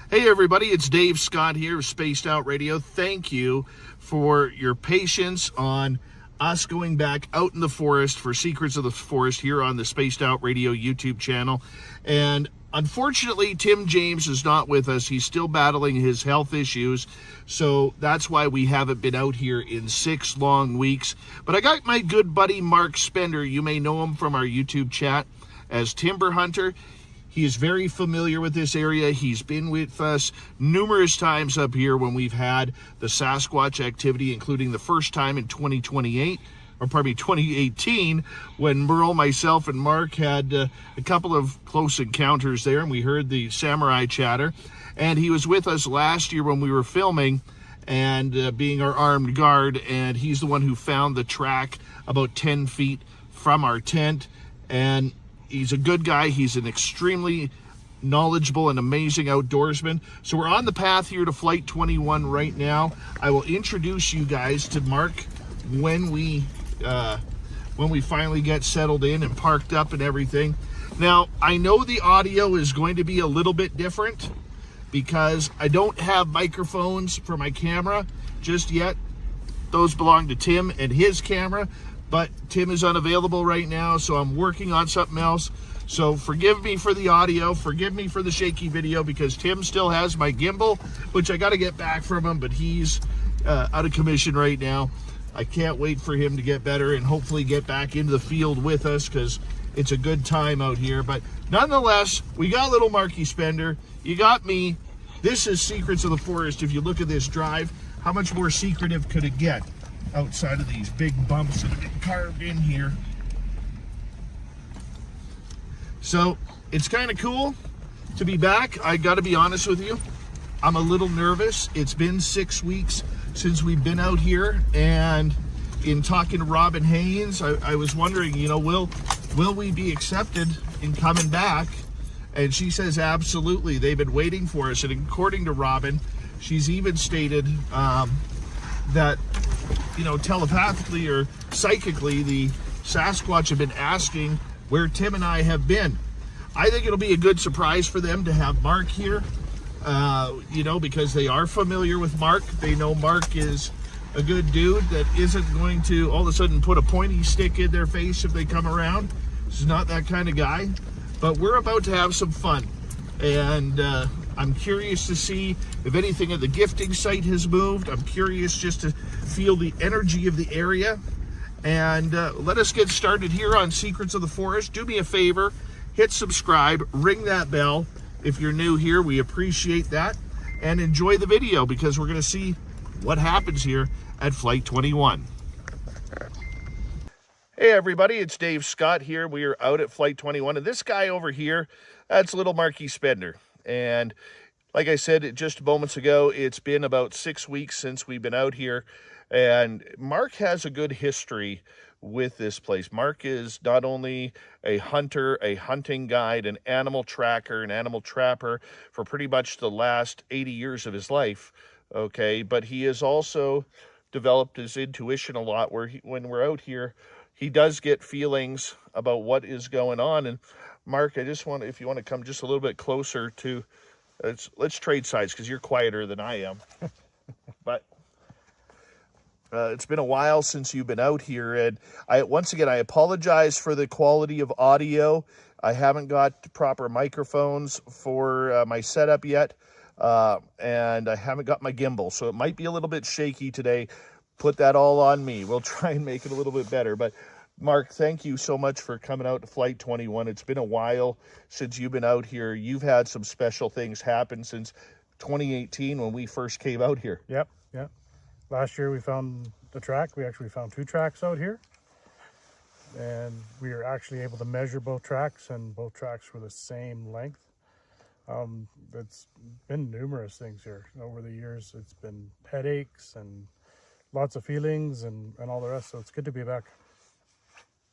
Hey everybody, it's Dave Scott here of Spaced Out Radio. Thank you for your patience on us going back out in the forest for Secrets of the Forest here on the Spaced Out Radio YouTube channel. And unfortunately, Tim James is not with us. He's still battling his health issues. So that's why we haven't been out here in 6 long weeks. But I got my good buddy Marc Spender. You may know him from our YouTube chat as Timber Hunter. He is very familiar with this area. He's been with us numerous times up here when we've had the Sasquatch activity, including the first time in 2018, when Merle, myself, and Marc had a couple of close encounters there, and we heard the samurai chatter. And he was with us last year when we were filming and being our armed guard, and he's the one who found the track about 10 feet from our tent. And he's a good guy. He's an extremely knowledgeable and amazing outdoorsman. So we're on the path here to Flight 21 right now. I will introduce you guys to Marc when we finally get settled in and parked up and everything. Now, I know the audio is going to be a little bit different because I don't have microphones for my camera just yet. Those belong to Tim and his camera. But Tim is unavailable right now, so I'm working on something else. So forgive me for the audio, forgive me for the shaky video, because Tim still has my gimbal, which I got to get back from him, but he's out of commission right now. I can't wait for him to get better and hopefully get back into the field with us, because it's a good time out here. But nonetheless, we got little Marky Spender. You got me. This is Secrets of the Forest. If you look at this drive, how much more secretive could it get? Outside of these big bumps that have been carved in here. So it's kind of cool to be back. I got to be honest with you, I'm a little nervous. It's been 6 weeks since we've been out here, and in talking to Robin Haynes, I was wondering, you know, will we be accepted in coming back? And she says absolutely. They've been waiting for us, and according to Robin, she's even stated that, you know, telepathically or psychically, the Sasquatch have been asking where Tim and I have been. I think it'll be a good surprise for them to have Marc here, you know, because they are familiar with Marc. They know Marc is a good dude that isn't going to all of a sudden put a pointy stick in their face if they come around. He's not that kind of guy. But we're about to have some fun. And I'm curious to see if anything at the gifting site has moved. I'm curious just to feel the energy of the area. And let us get started here on Secrets of the Forest. Do me a favor, hit subscribe, ring that bell. If you're new here, we appreciate that. And enjoy the video, because we're going to see what happens here at Flight 21. Hey everybody, it's Dave Scott here. We are out at Flight 21. And this guy over here, that's little Marky Spender. And like I said just moments ago, it's been about 6 weeks since we've been out here. And Marc has a good history with this place. Marc is not only a hunter, a hunting guide, an animal tracker, an animal trapper for pretty much the last 80 years of his life, okay? But he has also developed his intuition a lot, where when we're out here, he does get feelings about what is going on. And Marc, I just want, if you want to come just a little bit closer to, let's trade sides, because you're quieter than I am. But it's been a while since you've been out here, and once again, I apologize for the quality of audio. I haven't got proper microphones for my setup yet, and I haven't got my gimbal, so it might be a little bit shaky today. Put that all on me. We'll try and make it a little bit better. But Marc, thank you so much for coming out to Flight 21. It's been a while since you've been out here. You've had some special things happen since 2018 when we first came out here. Yep. Last year we found the track. We actually found 2 tracks out here. And we were actually able to measure both tracks, and both tracks were the same length. It's been numerous things here over the years. It's been headaches and lots of feelings and all the rest. So it's good to be back.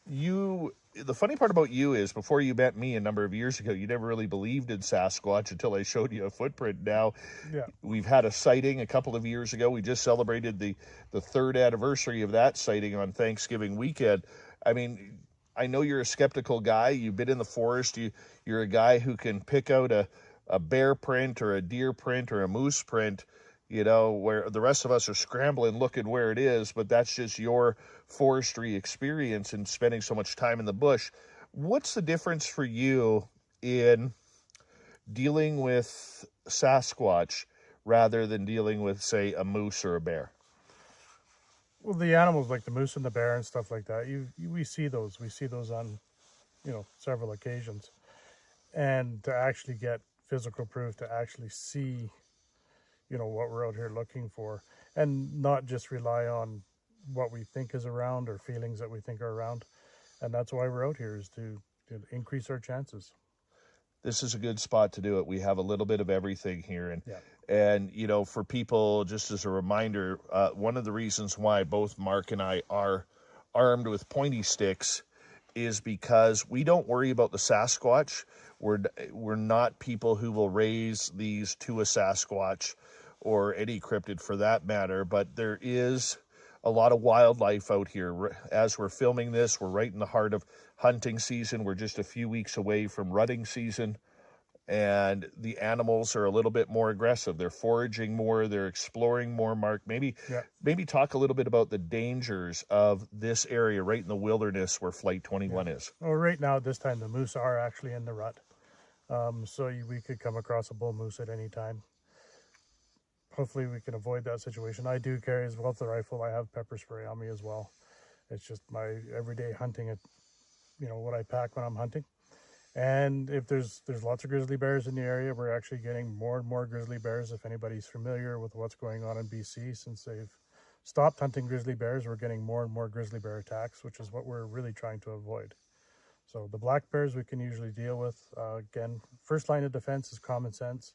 The funny part about you is, before you met me a number of years ago, you never really believed in Sasquatch until I showed you a footprint. Now, yeah, we've had a sighting a couple of years ago. We just celebrated the 3rd anniversary of that sighting on Thanksgiving weekend. I mean, I know you're a skeptical guy. You've been in the forest. You're a guy who can pick out a a bear print or a deer print or a moose print, you know, where the rest of us are scrambling looking where it is, but that's just your forestry experience and spending so much time in the bush. What's the difference for you in dealing with Sasquatch rather than dealing with, say, a moose or a bear? Well, the animals like the moose and the bear and stuff like that, we see those. We see those on, several occasions. And to actually get physical proof, to actually see, what we're out here looking for, and not just rely on what we think is around or feelings that we think are around. And that's why we're out here, is to increase our chances. This is a good spot to do it. We have a little bit of everything here. And, Yeah. and you know, for people, just as a reminder, one of the reasons why both Mark and I are armed with pointy sticks is because we don't worry about the Sasquatch. We're not people who will raise these to a Sasquatch or any cryptid for that matter, but there is a lot of wildlife out here. As we're filming this, we're right in the heart of hunting season. We're just a few weeks away from rutting season, and the animals are a little bit more aggressive. They're foraging more, they're exploring more. Mark, maybe talk a little bit about the dangers of this area right in the wilderness where Flight 21 is. Well, right now at this time, the moose are actually in the rut. So we could come across a bull moose at any time. Hopefully we can avoid that situation. I do carry as well as the rifle. I have pepper spray on me as well. It's just my everyday hunting, what I pack when I'm hunting. And if there's lots of grizzly bears in the area, we're actually getting more and more grizzly bears. If anybody's familiar with what's going on in BC, since they've stopped hunting grizzly bears, we're getting more and more grizzly bear attacks, which is what we're really trying to avoid. So the black bears we can usually deal with. Again, first line of defense is common sense.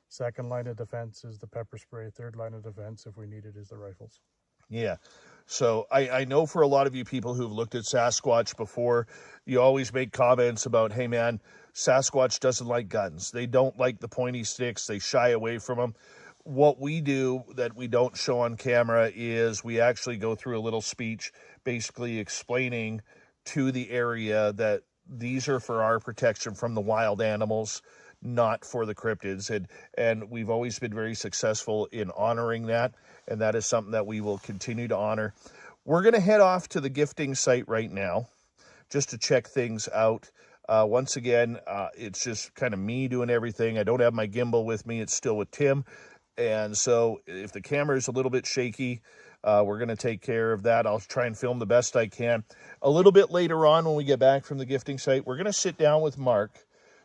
Second line of defense is the pepper spray. Third line of defense, if we need it, is the rifles. Yeah. So I know for a lot of you people who've looked at Sasquatch before, you always make comments about, hey man, Sasquatch doesn't like guns. They don't like the pointy sticks. They shy away from them. What we do that we don't show on camera is we actually go through a little speech basically explaining to the area that these are for our protection from the wild animals, not for the cryptids. And we've always been very successful in honoring that. And that is something that we will continue to honor. We're going to head off to the gifting site right now just to check things out. Once again, it's just kind of me doing everything. I don't have my gimbal with me. It's still with Tim. And so if the camera is a little bit shaky, we're going to take care of that. I'll try and film the best I can. A little bit later on when we get back from the gifting site, we're going to sit down with Mark,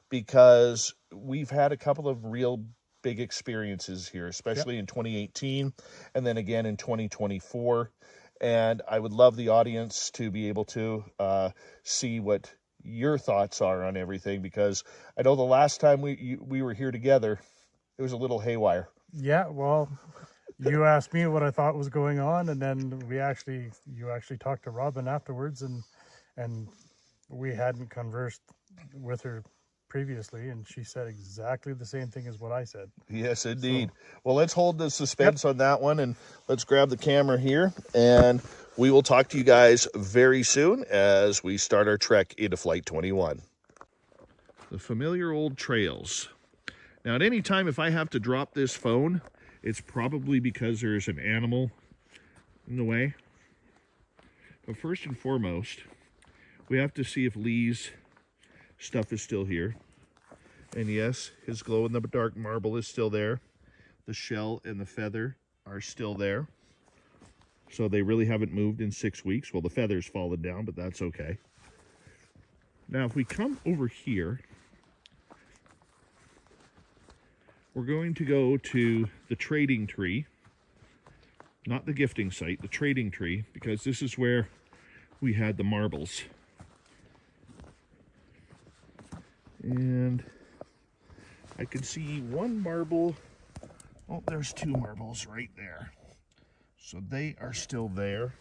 because we've had a couple of real big experiences here, especially in 2018 and then again in 2024. And I would love the audience to be able to see what your thoughts are on everything, because I know the last time we were here together, it was a little haywire. Yeah, well, you asked me what I thought was going on, and then you actually talked to Robin afterwards, and we hadn't conversed with her previously, and she said exactly the same thing as what I said. Yes, indeed. So, well, let's hold the suspense on that one, and let's grab the camera here, and we will talk to you guys very soon as we start our trek into Flight 21. The familiar old trails. Now, at any time, if I have to drop this phone, it's probably because there's an animal in the way. But first and foremost, we have to see if Lee's stuff is still here. And yes, his glow-in-the-dark marble is still there. The shell and the feather are still there. So they really haven't moved in 6 weeks. Well, the feather's fallen down, but that's okay. Now, if we come over here, we're going to go to the trading tree. Not the gifting site, the trading tree, because this is where we had the marbles. And I can see one marble. Oh, there's two marbles right there. So they are still there.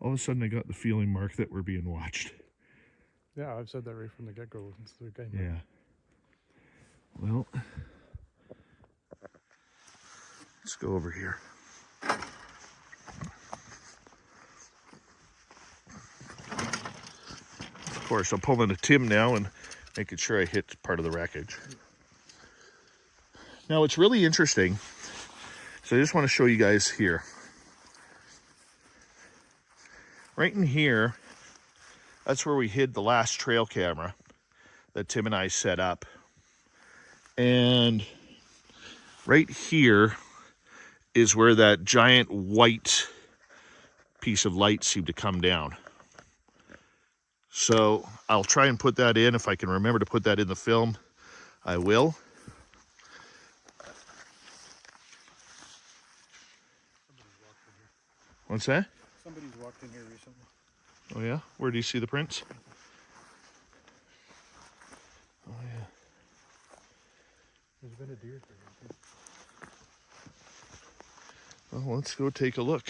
All of a sudden I got the feeling, Mark, that we're being watched. Yeah, I've said that right from the get-go. Okay. Yeah. Well, let's go over here. Of course, I'm pulling a Tim now and making sure I hit part of the wreckage. Now, it's really interesting. So I just want to show you guys here. Right in here, that's where we hid the last trail camera that Tim and I set up. And right here is where that giant white piece of light seemed to come down. So I'll try and put that in. If I can remember to put that in the film, I will. What's that? Somebody's walked in here recently. Oh yeah? Where do you see the prints? Oh yeah. There's been a deer here. Well, let's go take a look.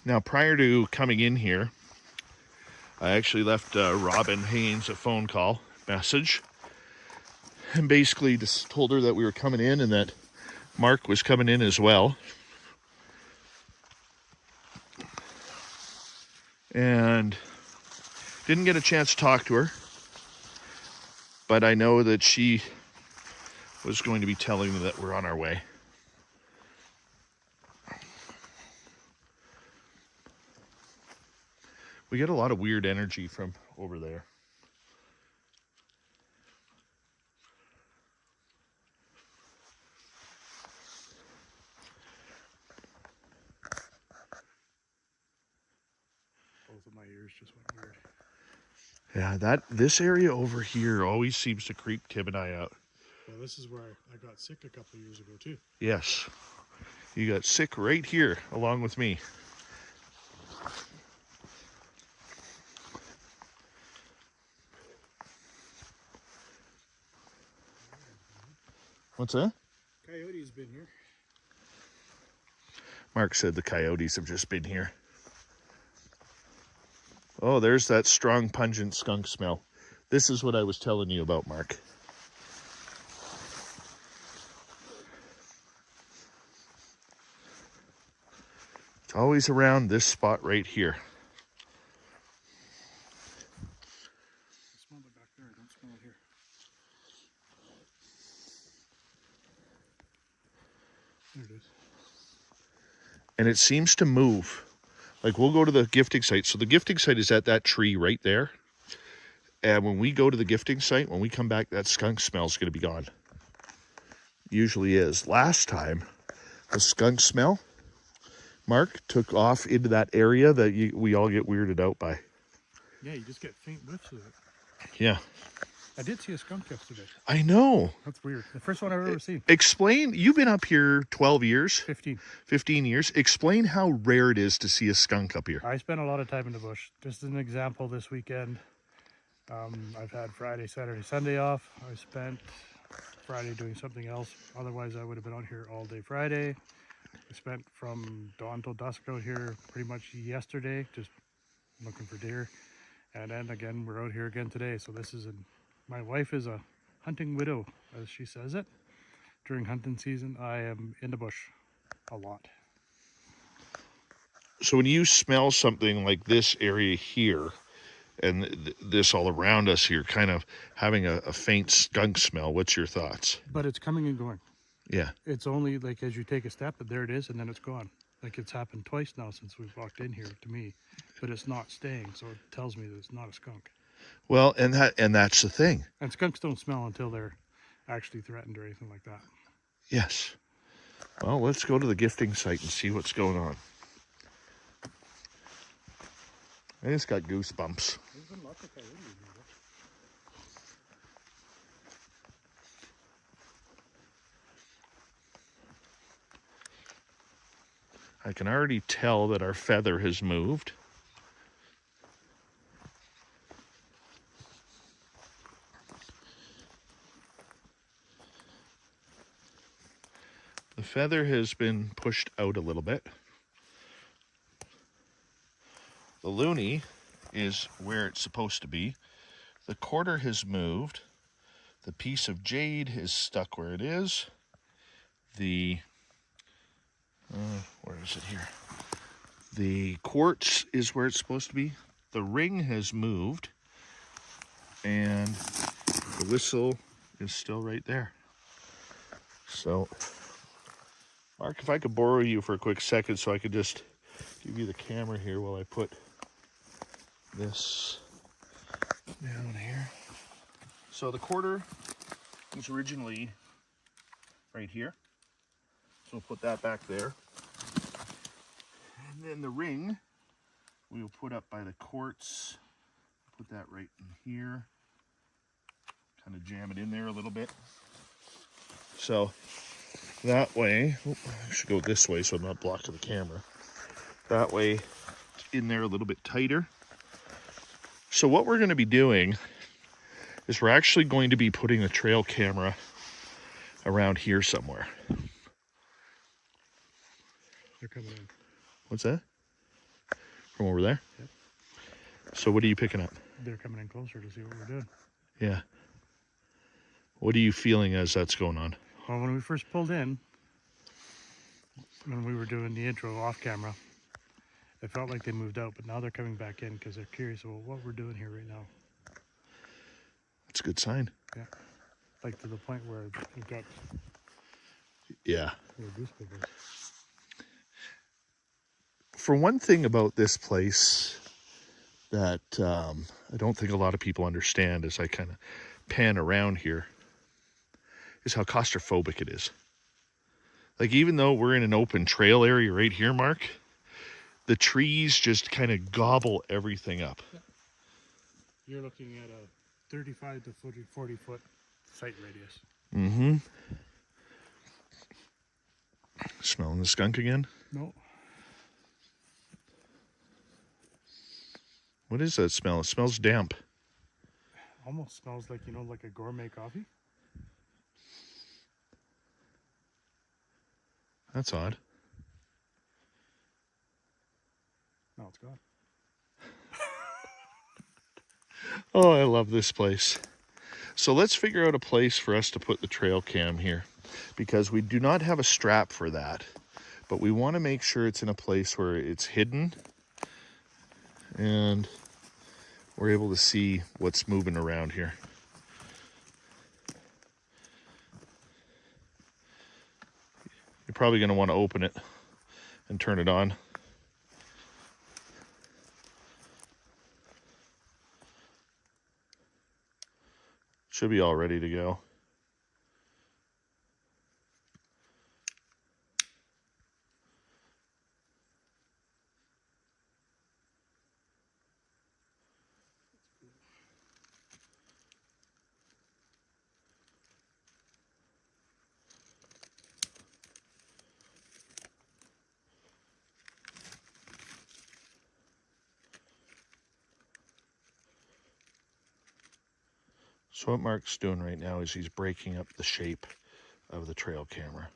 Now, prior to coming in here, I actually left Robin Haynes a phone call message and basically just told her that we were coming in and that Marc was coming in as well. And didn't get a chance to talk to her, but I know that she was going to be telling me that we're on our way. We get a lot of weird energy from over there. Both of my ears just went weird. Yeah, this area over here always seems to creep Tim and I out. Well, this is where I got sick a couple of years ago too. Yes. You got sick right here along with me. What's that? Coyote's been here. Marc said the coyotes have just been here. Oh, there's that strong, pungent skunk smell. This is what I was telling you about, Marc. It's always around this spot right here. I smell it back there. I don't smell it here. There it is. And it seems to move. Like, we'll go to the gifting site. So the gifting site is at that tree right there. And when we go to the gifting site, when we come back, that skunk smell's going to be gone. Usually is. Last time, the skunk smell, Marc took off into that area that we all get weirded out by. Yeah, you just get faint whiffs of it. Yeah. I did see a skunk yesterday. I know. That's weird. The first one I've ever seen. Explain, you've been up here 12 years? 15. 15 years. Explain how rare it is to see a skunk up here. I spent a lot of time in the bush. Just as an example, this weekend, I've had Friday, Saturday, Sunday off. I spent Friday doing something else. Otherwise, I would have been out here all day Friday. I spent from dawn till dusk out here pretty much yesterday, just looking for deer. And then again, we're out here again today. So this is my wife is a hunting widow, as she says it. During hunting season, I am in the bush a lot. So when you smell something like this area here and this all around us here, kind of having a faint skunk smell, what's your thoughts? But it's coming and going. Yeah. It's only like as you take a step, but there it is, and then it's gone. Like it's happened twice now since we've walked in here to me, but it's not staying, so it tells me that it's not a skunk. Well, and that's the thing. And skunks don't smell until they're actually threatened or anything like that. Yes. Well, let's go to the gifting site and see what's going on. I just got goosebumps. There's been lots of coyotes in here. I can already tell that our feather has moved. The feather has been pushed out a little bit. The loonie is where it's supposed to be. The quarter has moved. The piece of jade is stuck where it is. The, where is it here? The quartz is where it's supposed to be. The ring has moved, and the whistle is still right there. So, Mark, if I could borrow you for a quick second so I could just give you the camera here while I put this down here. So the quarter was originally right here. So we'll put that back there. And then the ring we will put up by the quartz. Put that right in here. Kind of jam it in there a little bit. So that way, I should go this way so I'm not blocking the camera. That way it's in there a little bit tighter. So what we're going to be doing is we're actually going to be putting the trail camera around here somewhere. They're coming in. What's that? From over there? Yep. So what are you picking up? They're coming in closer to see what we're doing. Yeah. What are you feeling as that's going on? Well, when we first pulled in, when we were doing the intro off camera, it felt like they moved out, but now they're coming back in because they're curious about what we're doing here right now. That's a good sign. Yeah. Like to the point where we've got Yeah. goosebumps. For one thing about this place that I don't think a lot of people understand as I kind of pan around here is how claustrophobic it is. Like, even though we're in an open trail area right here, Mark, the trees just kind of gobble everything up. You're looking at a 35 to 40 foot sight radius. Mm-hmm. Smelling the skunk again? No. What is that smell? It smells damp. Almost smells like, you know, like a gourmet coffee. That's odd. No, it's gone. Oh, I love this place. So let's figure out a place for us to put the trail cam here, because we do not have a strap for that, but we want to make sure it's in a place where it's hidden and we're able to see what's moving around here. You're probably going to want to open it and turn it on. Should be all ready to go. So what Mark's doing right now is he's breaking up the shape of the trail camera.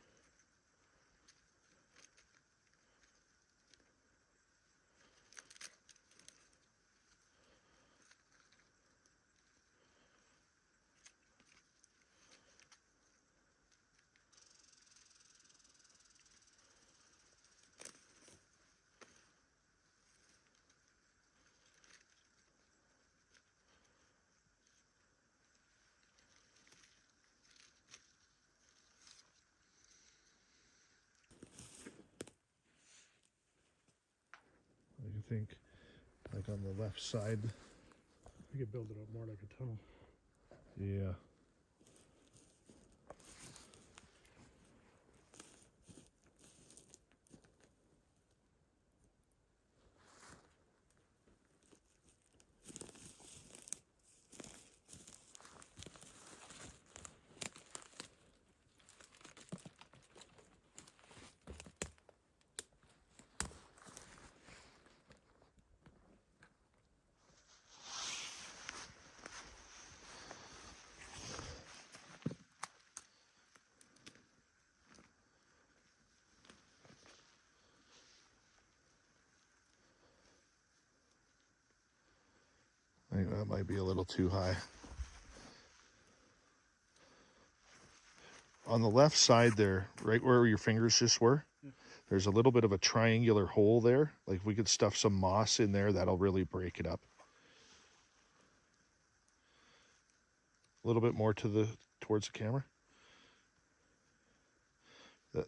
I think, like on the left side. We could build it up more like a tunnel. Yeah. I think that might be a little too high. On the left side there, right where your fingers just were, There's a little bit of a triangular hole there. Like if we could stuff some moss in there, that'll really break it up. A little bit more towards the camera.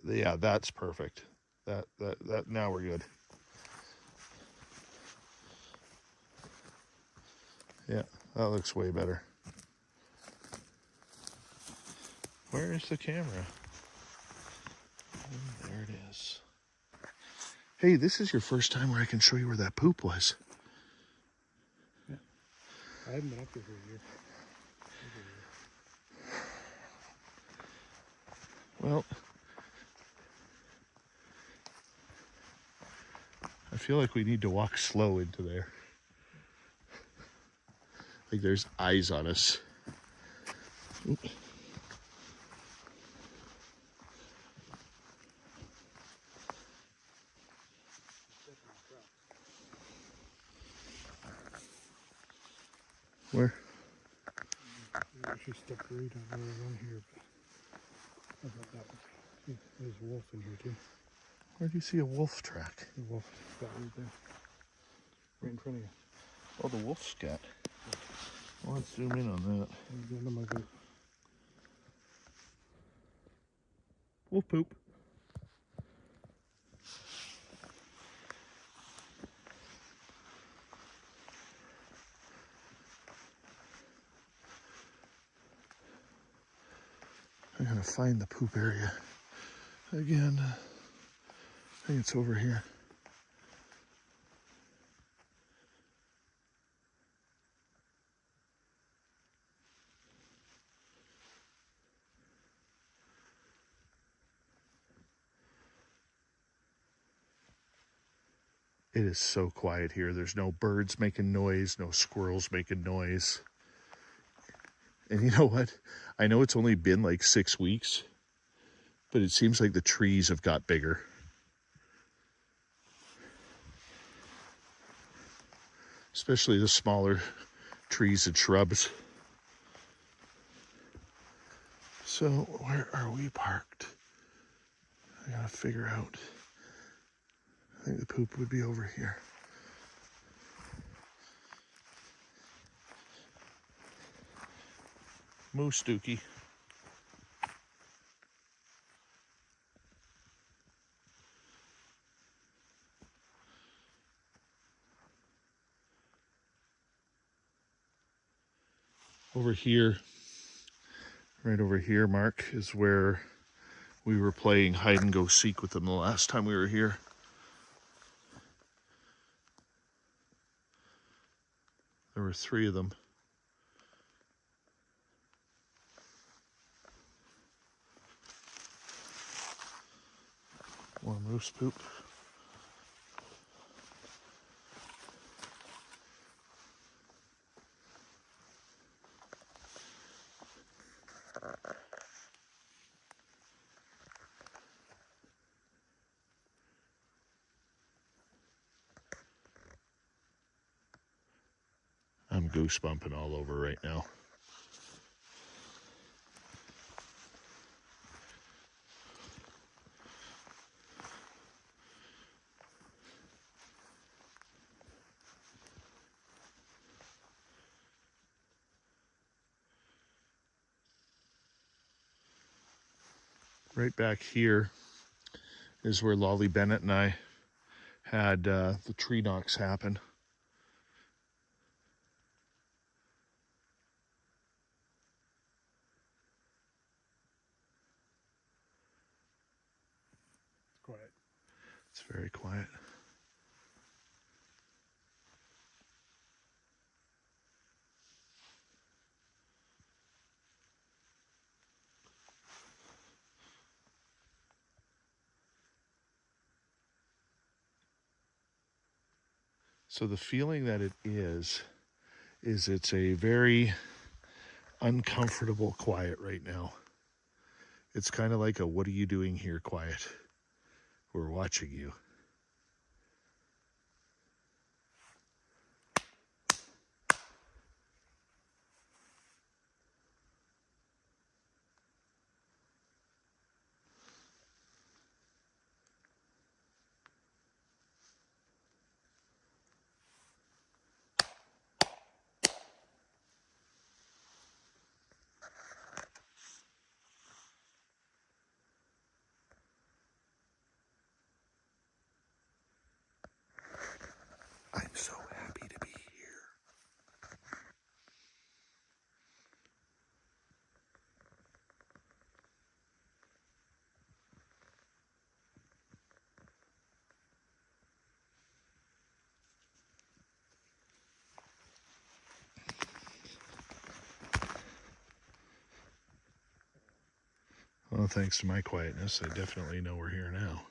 Yeah, that's perfect. That now we're good. Yeah, that looks way better. Where is the camera? There it is. Hey, this is your first time where I can show you where that poop was. Yeah. I haven't been up here for a year. Well, I feel like we need to walk slow into there. Like there's eyes on us. Oop. Where? I actually stepped right around here, but I thought that was. See, there's a wolf in here too. Where do you see a wolf track? The wolf got right there, right in front of you. Oh, the wolf scat. Well, let's zoom in on that. Right the end of my boot. Wolf poop. I'm gonna find the poop area again. I think it's over here. It is so quiet here. There's no birds making noise, no squirrels making noise. And you know what? I know it's only been like 6 weeks, but it seems like the trees have got bigger. Especially the smaller trees and shrubs. So where are we parked? I gotta figure out. I think the poop would be over here. Moose Dookie. Over here, right over here, Mark, is where we were playing hide and go seek with them the last time we were here. There were 3 of them. More moose poop. I'm goosebumping all over right now. Right back here is where Lolly Bennett and I had the tree knocks happen. It's quiet. It's very quiet. So the feeling that it is it's a very uncomfortable quiet right now. It's kind of like a "what are you doing here" quiet. We're watching you. Well, thanks to my quietness, I definitely know we're here now.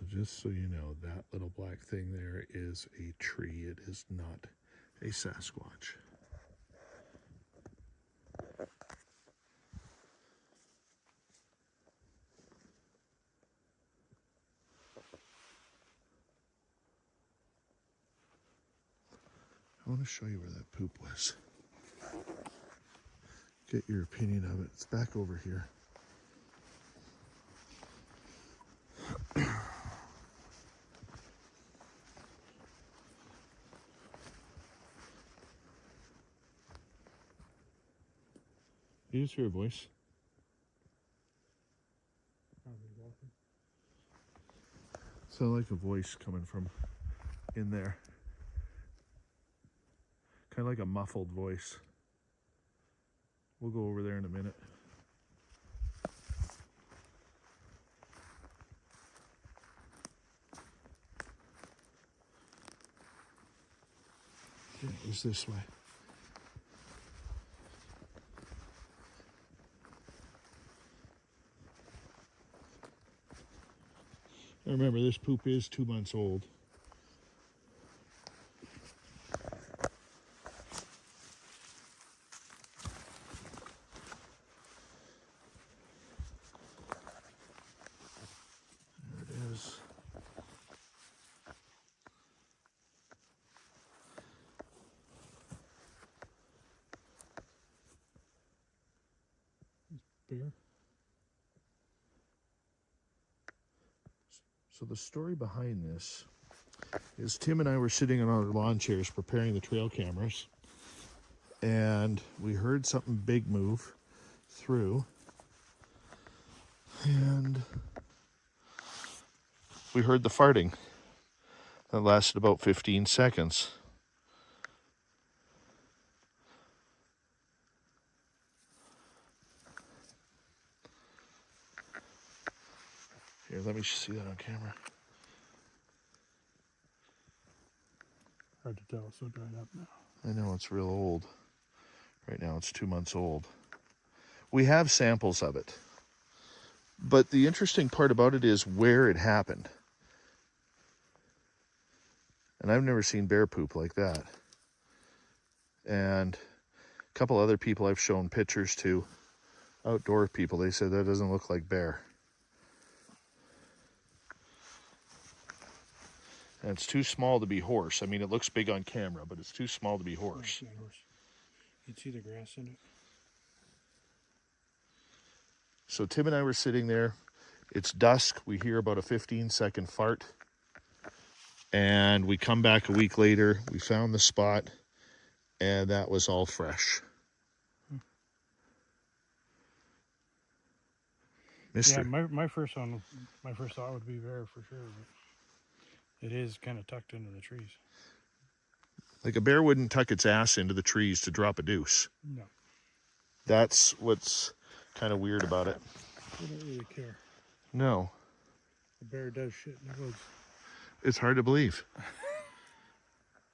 Just so you know, that little black thing there is a tree. It is not a Sasquatch. I want to show you where that poop was. Get your opinion of it. It's back over here. You just hear a voice. Sound like a voice coming from in there. Kind of like a muffled voice. We'll go over there in a minute. Yeah, it was this way. I remember this poop is 2 months old. There it is. Bear. So the story behind this is Tim and I were sitting on our lawn chairs preparing the trail cameras, and we heard something big move through, and we heard the farting. That lasted about 15 seconds. Here, let me see that on camera. Hard to tell, it's so dried up now. I know, it's real old. Right now it's 2 months old. We have samples of it. But the interesting part about it is where it happened. And I've never seen bear poop like that. And a couple other people I've shown pictures to, outdoor people, they said that doesn't look like bear. And it's too small to be horse. I mean, it looks big on camera, but it's too small to be horse. Oh, horse. You'd see the grass in it. So Tim and I were sitting there. It's dusk. We hear about a 15-second fart. And we come back a week later. We found the spot. And that was all fresh. Mister. Yeah, my first thought would be bear for sure. But it is kind of tucked into the trees. Like a bear wouldn't tuck its ass into the trees to drop a deuce. No. That's what's kind of weird about it. They don't really care. No. The bear does shit in the woods. It's hard to believe.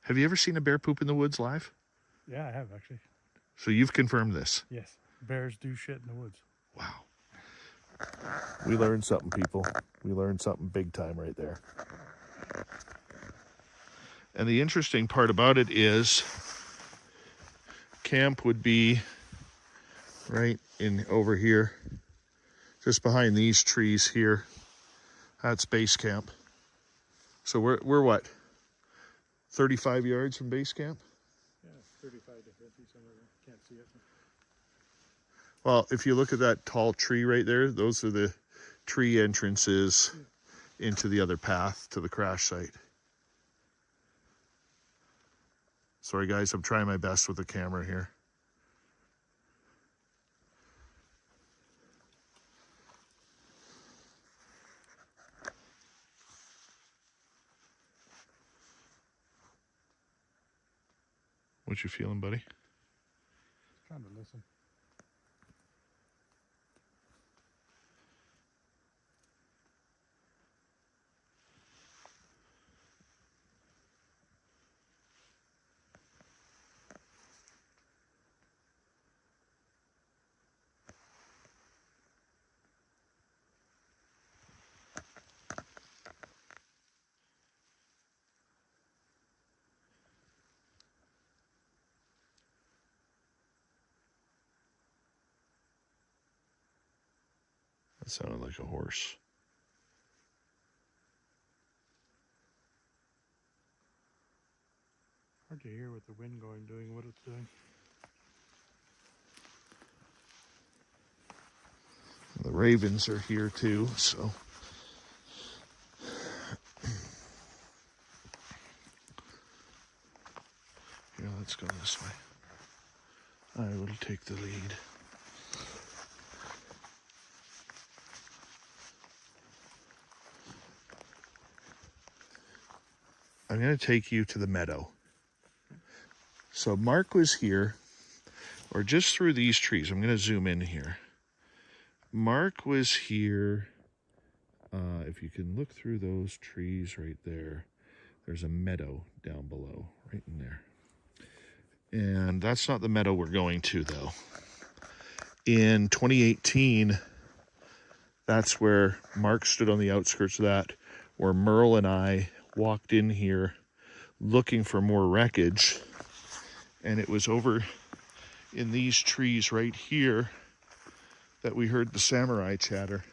Have you ever seen a bear poop in the woods live? Yeah, I have actually. So you've confirmed this? Yes. Bears do shit in the woods. Wow. We learned something, people. We learned something big time right there. And the interesting part about it is camp would be right in over here, just behind these trees here. That's base camp. So we're what? 35 yards from base camp? Yeah, 35 to 50 somewhere there. Can't see it. Well, if you look at that tall tree right there, those are the tree entrances into the other path to the crash site. Sorry guys, I'm trying my best with the camera here. What you feeling, buddy? Trying to listen. That sounded like a horse. Hard to hear with the wind going, doing what it's doing. The ravens are here too, so. Here, let's go this way. I will take the lead. I'm going to take you to the meadow. So Marc was here, or just through these trees. I'm going to zoom in here. Marc was here. If you can look through those trees right there, there's a meadow down below, right in there. And that's not the meadow we're going to, though. In 2018, that's where Marc stood on the outskirts of that, where Merle and I walked in here looking for more wreckage. And it was over in these trees right here that we heard the samurai chatter.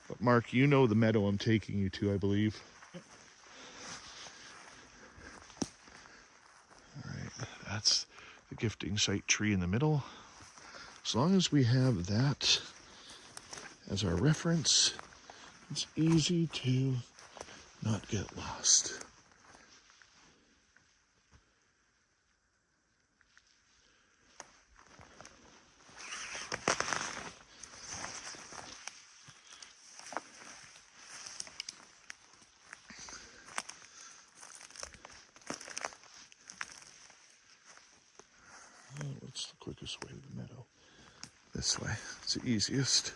But Marc, you know the meadow I'm taking you to, I believe. Yep. All right, that's the gifting site tree in the middle. As long as we have that as our reference, it's easy to not get lost. What's the quickest way to the meadow? This way. It's the easiest.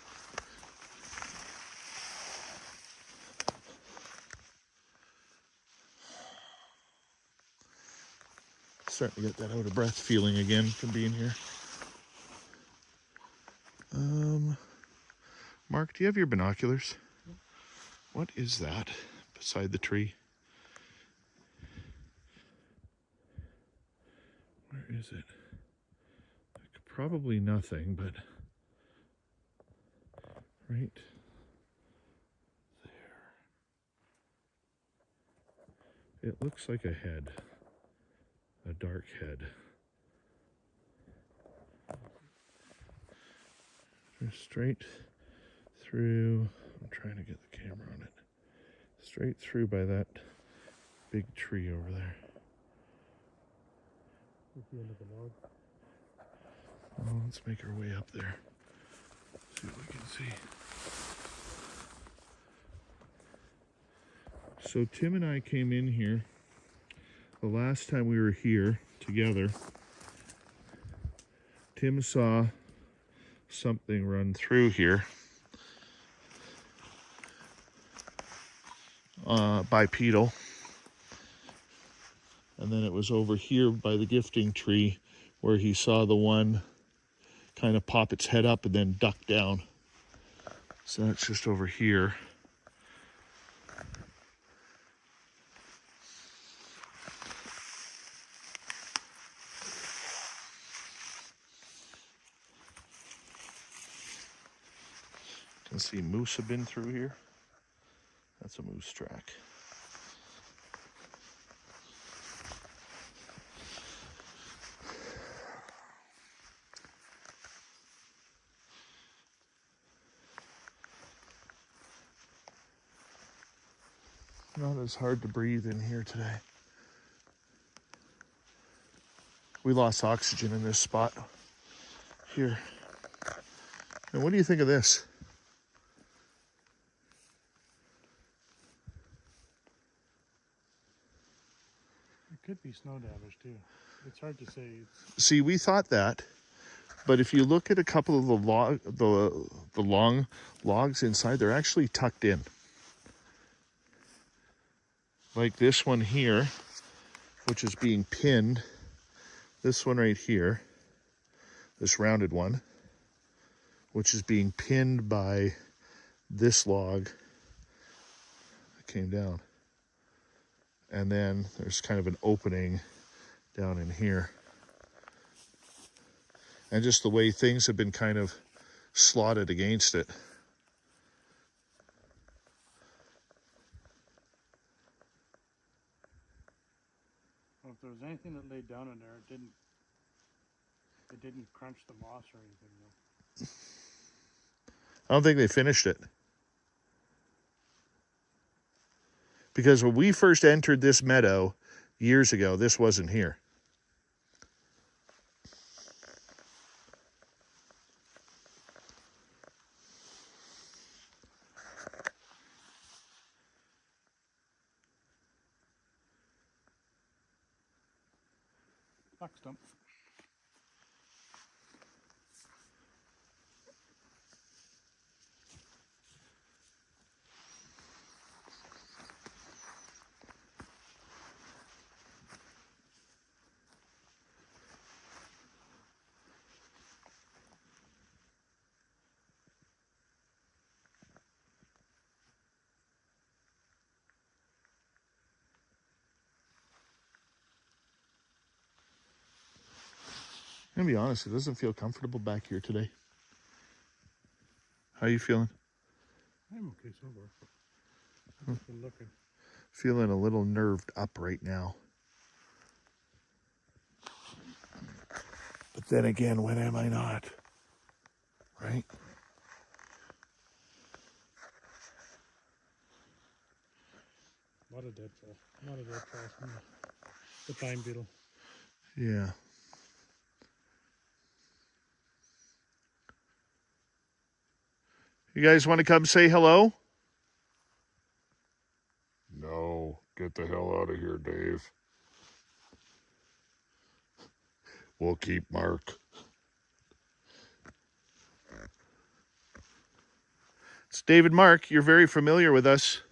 Starting to get that out of breath feeling again from being here. Marc, do you have your binoculars? Yeah. What is that beside the tree? Where is it? Probably nothing, but right there. It looks like a head, a dark head. Just straight through, I'm trying to get the camera on it, straight through by that big tree over there. At the end of the log. Well, let's make our way up there. See what we can see. So Tim and I came in here the last time we were here together. Tim saw something run through here bipedal. And then it was over here by the gifting tree where he saw the one kind of pop its head up and then duck down. So that's just over here. You can see moose have been through here. That's a moose track. Not as hard to breathe in here today. We lost oxygen in this spot here. And what do you think of this? It could be snow damage too. It's hard to say. See, we thought that, but if you look at a couple of the long logs inside, they're actually tucked in. Like this one here, which is being pinned. This one right here, this rounded one, which is being pinned by this log that came down. And then there's kind of an opening down in here. And just the way things have been kind of slotted against it. Well, if there was anything that laid down in there, it didn't crunch the moss or anything though. I don't think they finished it. Because when we first entered this meadow years ago, this wasn't here. Buck stump. I'm gonna be honest, it doesn't feel comfortable back here today. How are you feeling? I'm okay so far. I've just been looking. Feeling a little nerved up right now. But then again, when am I not? Right? A lot of deadfall. A lot of deadfall from the pine beetle. Yeah. You guys want to come say hello? No, get the hell out of here, Dave. We'll keep Mark. It's David Mark. You're very familiar with us.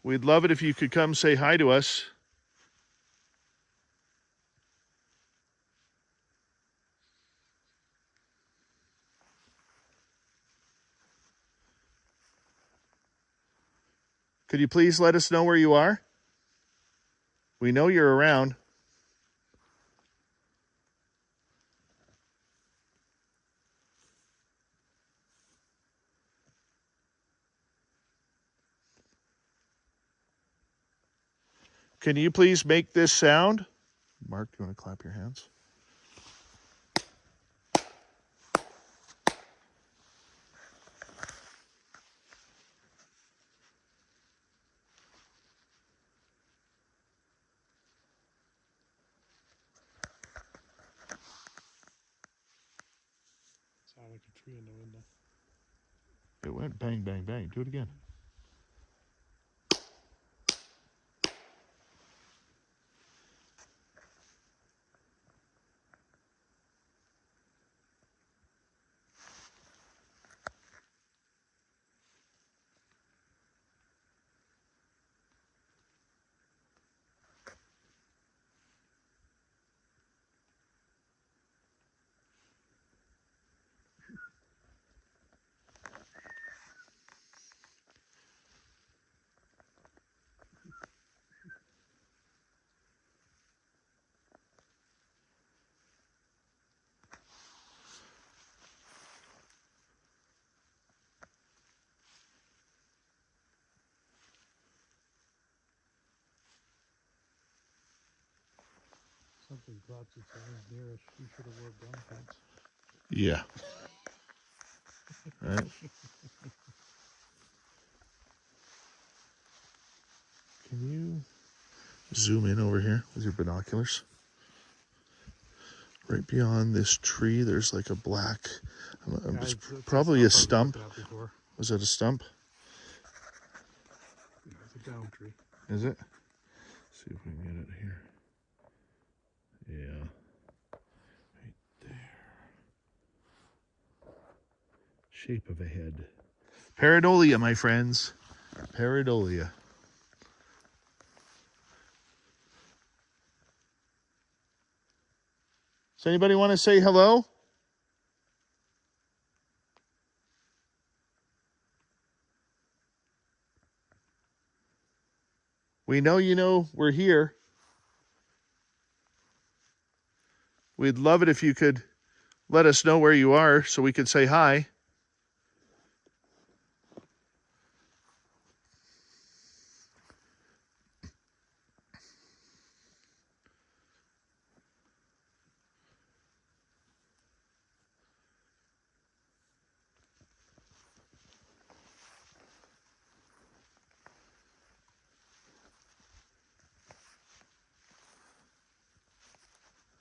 We'd love it if you could come say hi to us. Could you please let us know where you are? We know you're around. Can you please make this sound? Mark, do you want to clap your hands? Sound like a tree in the window. It went bang, bang, bang. Do it again. Something drops its eyes near us. We should have wore brown pants. Yeah. Right. Can you zoom in over here with your binoculars? Right beyond this tree, there's like a black, it's probably a stump. Was that a stump? Yeah, it's a down tree. Is it? Let's see if we can get it here. Yeah. Right there. Shape of a head. Pareidolia, my friends. Pareidolia. Does anybody want to say hello? We know you know we're here. We'd love it if you could let us know where you are so we could say hi.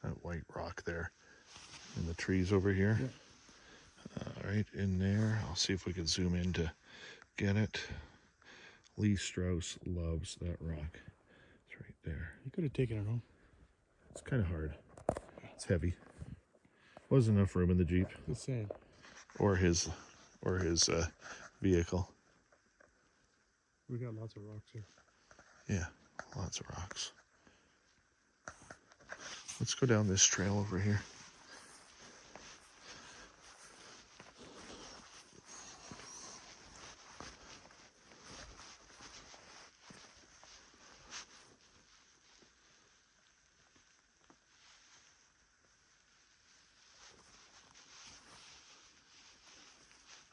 That white rock there in the trees over here. Yeah. All right, in there. I'll see if we can zoom in to get it. Lee Strauss loves that rock. It's right there. You could have taken it home. It's kind of hard. It's heavy. Wasn't enough room in the Jeep The same. or his vehicle. We got lots of rocks here. Yeah, lots of rocks. Let's go down this trail over here.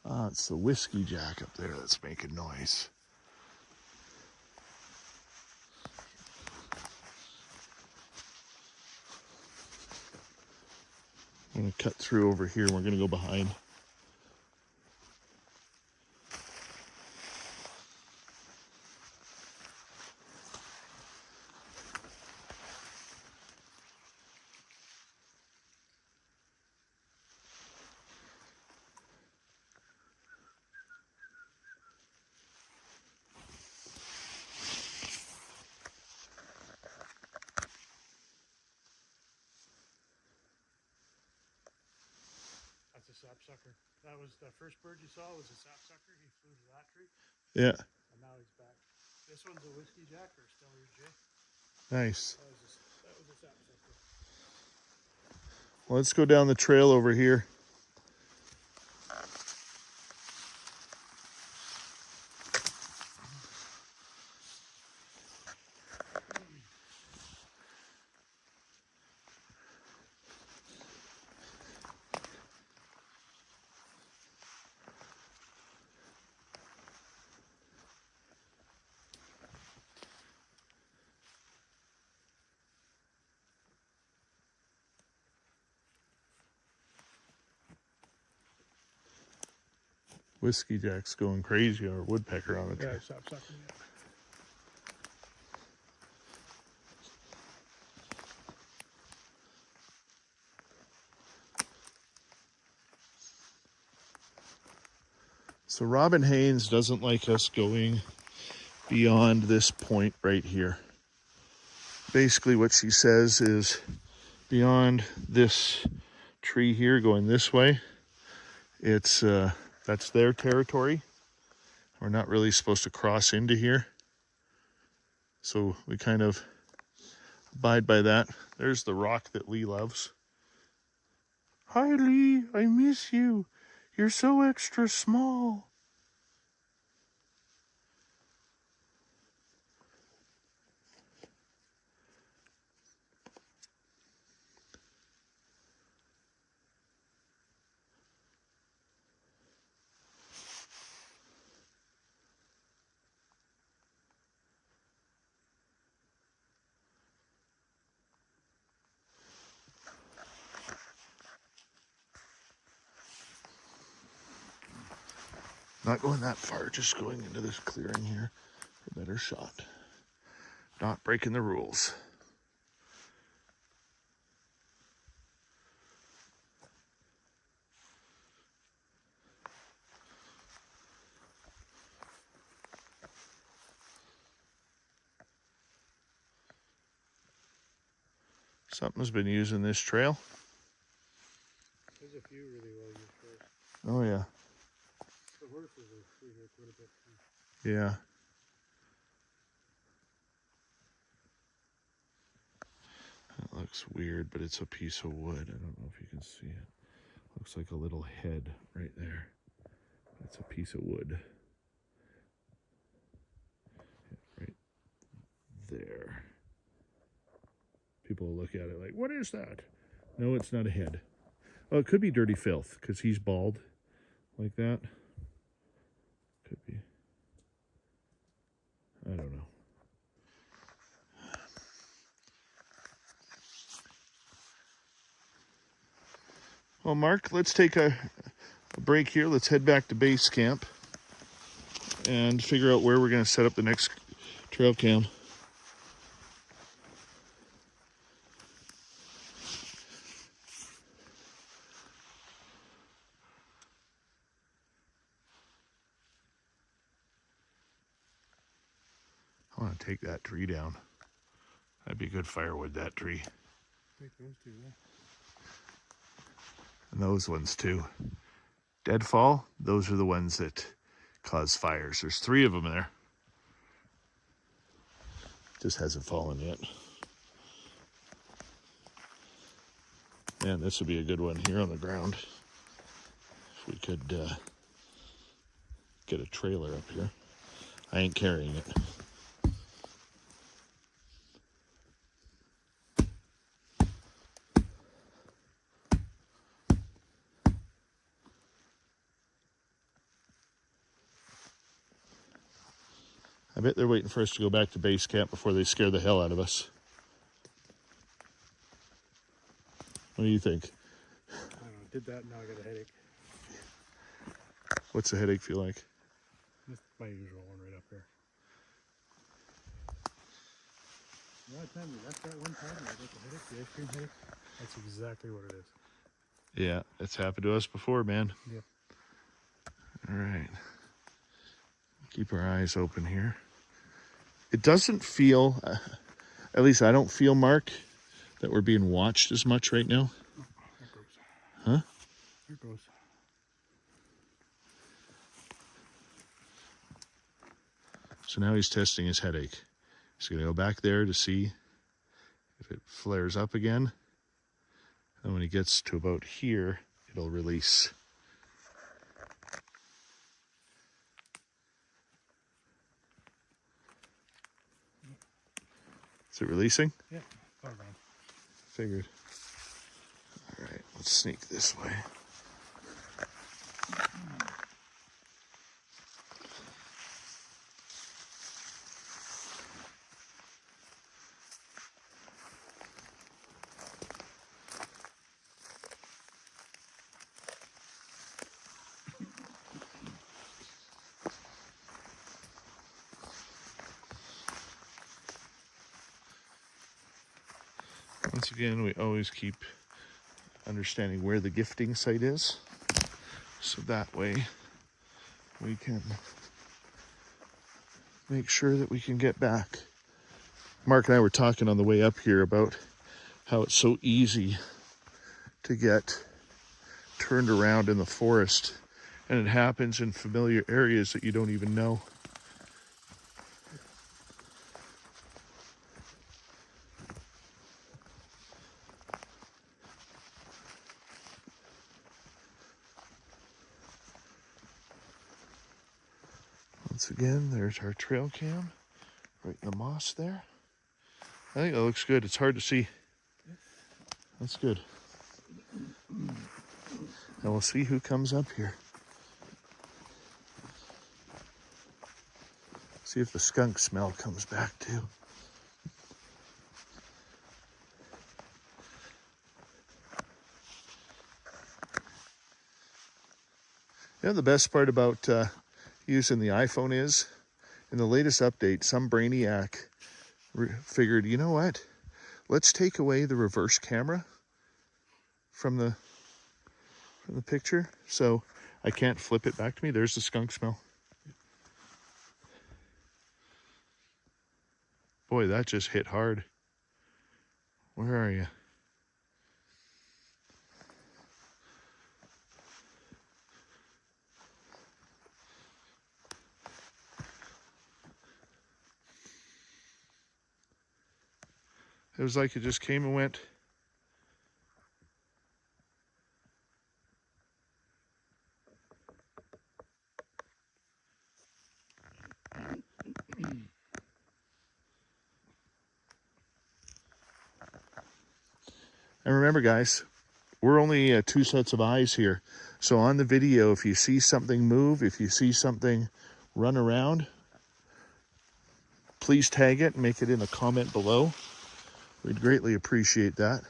Ah, it's the whiskey jack up there that's making noise. I'm going to cut through over here. We're going to go behind. That's a sapsucker. That was the first bird you saw was a sapsucker. He flew to that tree. Yeah, And now he's back. This one's a whiskey jack or Stellar J. nice. That was a sapsucker. Well, let's go down the trail over here. Whiskey jack's going crazy, or woodpecker on the trail. Yeah, sapsucker. Yeah. So Robin Haynes doesn't like us going beyond this point right here. Basically what she says is beyond this tree here going this way, it's that's their territory. We're not really supposed to cross into here. So we kind of abide by that. There's the rock that Lee loves. Hi Lee, I miss you. You're so extra small. Not going that far, just going into this clearing here for a better shot. Not breaking the rules. Something's been using this trail. There's a few really well used trails. Oh yeah. The horses are through here quite a bit too. Yeah. That looks weird, but it's a piece of wood. I don't know if you can see it. Looks like a little head right there. It's a piece of wood. Yeah, right there. People will look at it like, what is that? No, it's not a head. Oh, it could be dirty filth because he's bald like that. Could be. I don't know. Well, Mark, let's take a break here. Let's head back to base camp and figure out where we're going to set up the next trail cam. I want to take that tree down. That'd be good firewood, that tree. Take those two there. And those ones too. Deadfall, those are the ones that cause fires. There's 3 of them there. Just hasn't fallen yet. Man, this would be a good one here on the ground. If we could get a trailer up here. I ain't carrying it. I bet they're waiting for us to go back to base camp before they scare the hell out of us. What do you think? I don't know, did that and now I got a headache. What's the headache feel like? This is my usual one right up here. The last time we left that one time and I got the headache, the ice cream headache, that's exactly what it is. Yeah, it's happened to us before, man. Yep. All right. Keep our eyes open here. It doesn't feel, at least I don't feel, Mark, that we're being watched as much right now. Oh, there goes. Huh? There goes. So now he's testing his headache. He's going to go back there to see if it flares up again. And when he gets to about here, it'll release. Is it releasing? Yeah, all around. Figured. All right, let's sneak this way. Once again, we always keep understanding where the gifting site is, so that way we can make sure that we can get back. Mark and I were talking on the way up here about how it's so easy to get turned around in the forest, and it happens in familiar areas that you don't even know. Once again, there's our trail cam right in the moss there. I think that looks good. It's hard to see. That's good. And we'll see who comes up here. See if the skunk smell comes back too. You know, the best part about using the iPhone is, in the latest update, some brainiac figured, you know what? Let's take away the reverse camera from the picture, so I can't flip it back to me. There's the skunk smell. Boy, that just hit hard. Where are you? It was like it just came and went. And remember, guys, we're only 2 sets of eyes here. So on the video, if you see something move, if you see something run around, please tag it and make it in a comment below. We'd greatly appreciate that.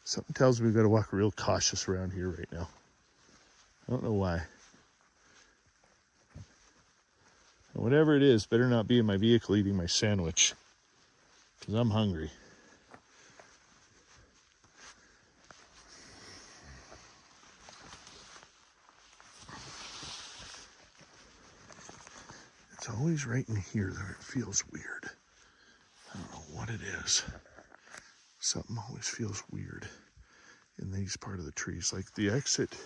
Something tells me we've got to walk real cautious around here right now. I don't know why. And whatever it is, better not be in my vehicle eating my sandwich, because I'm hungry. It's always right in here that it feels weird. I don't know what it is. Something always feels weird in these part of the trees. Like the exit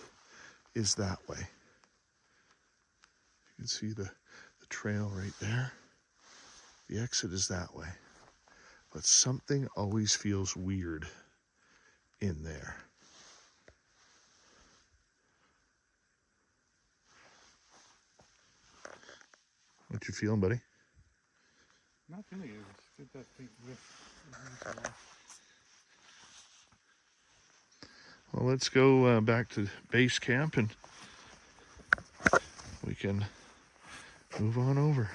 is that way. You can see the trail right there. The exit is that way. But something always feels weird in there. What you feeling, buddy? Not feeling it. It's good that thing with. Well, let's go back to base camp and we can move on over.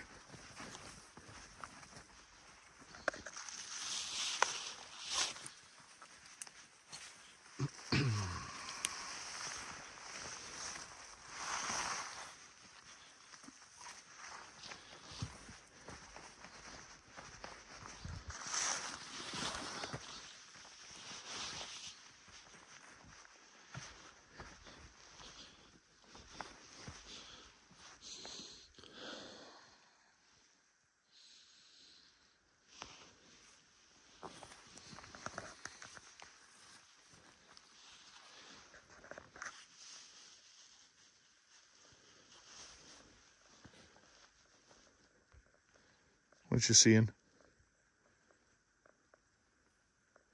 What you seeing?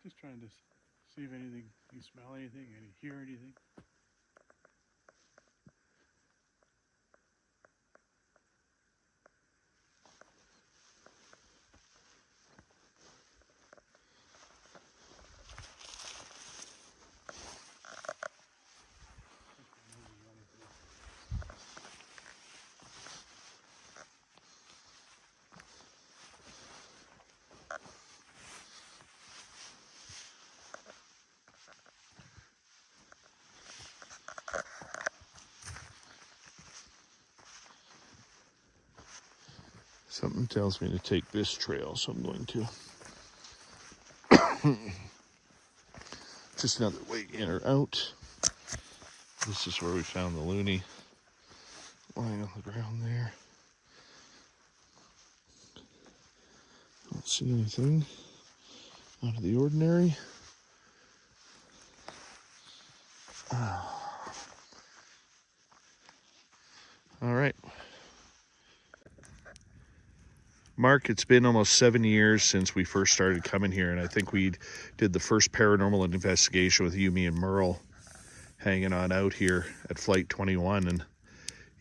Just trying to see if anything, you smell anything, any hear anything. Something tells me to take this trail, so I'm going to. Just another way in or out. This is where we found the loony lying on the ground there. Don't see anything out of the ordinary. All right. Mark, it's been almost 7 years since we first started coming here, and I think we did the first paranormal investigation with you, me, and Merle hanging on out here at Flight 21. And,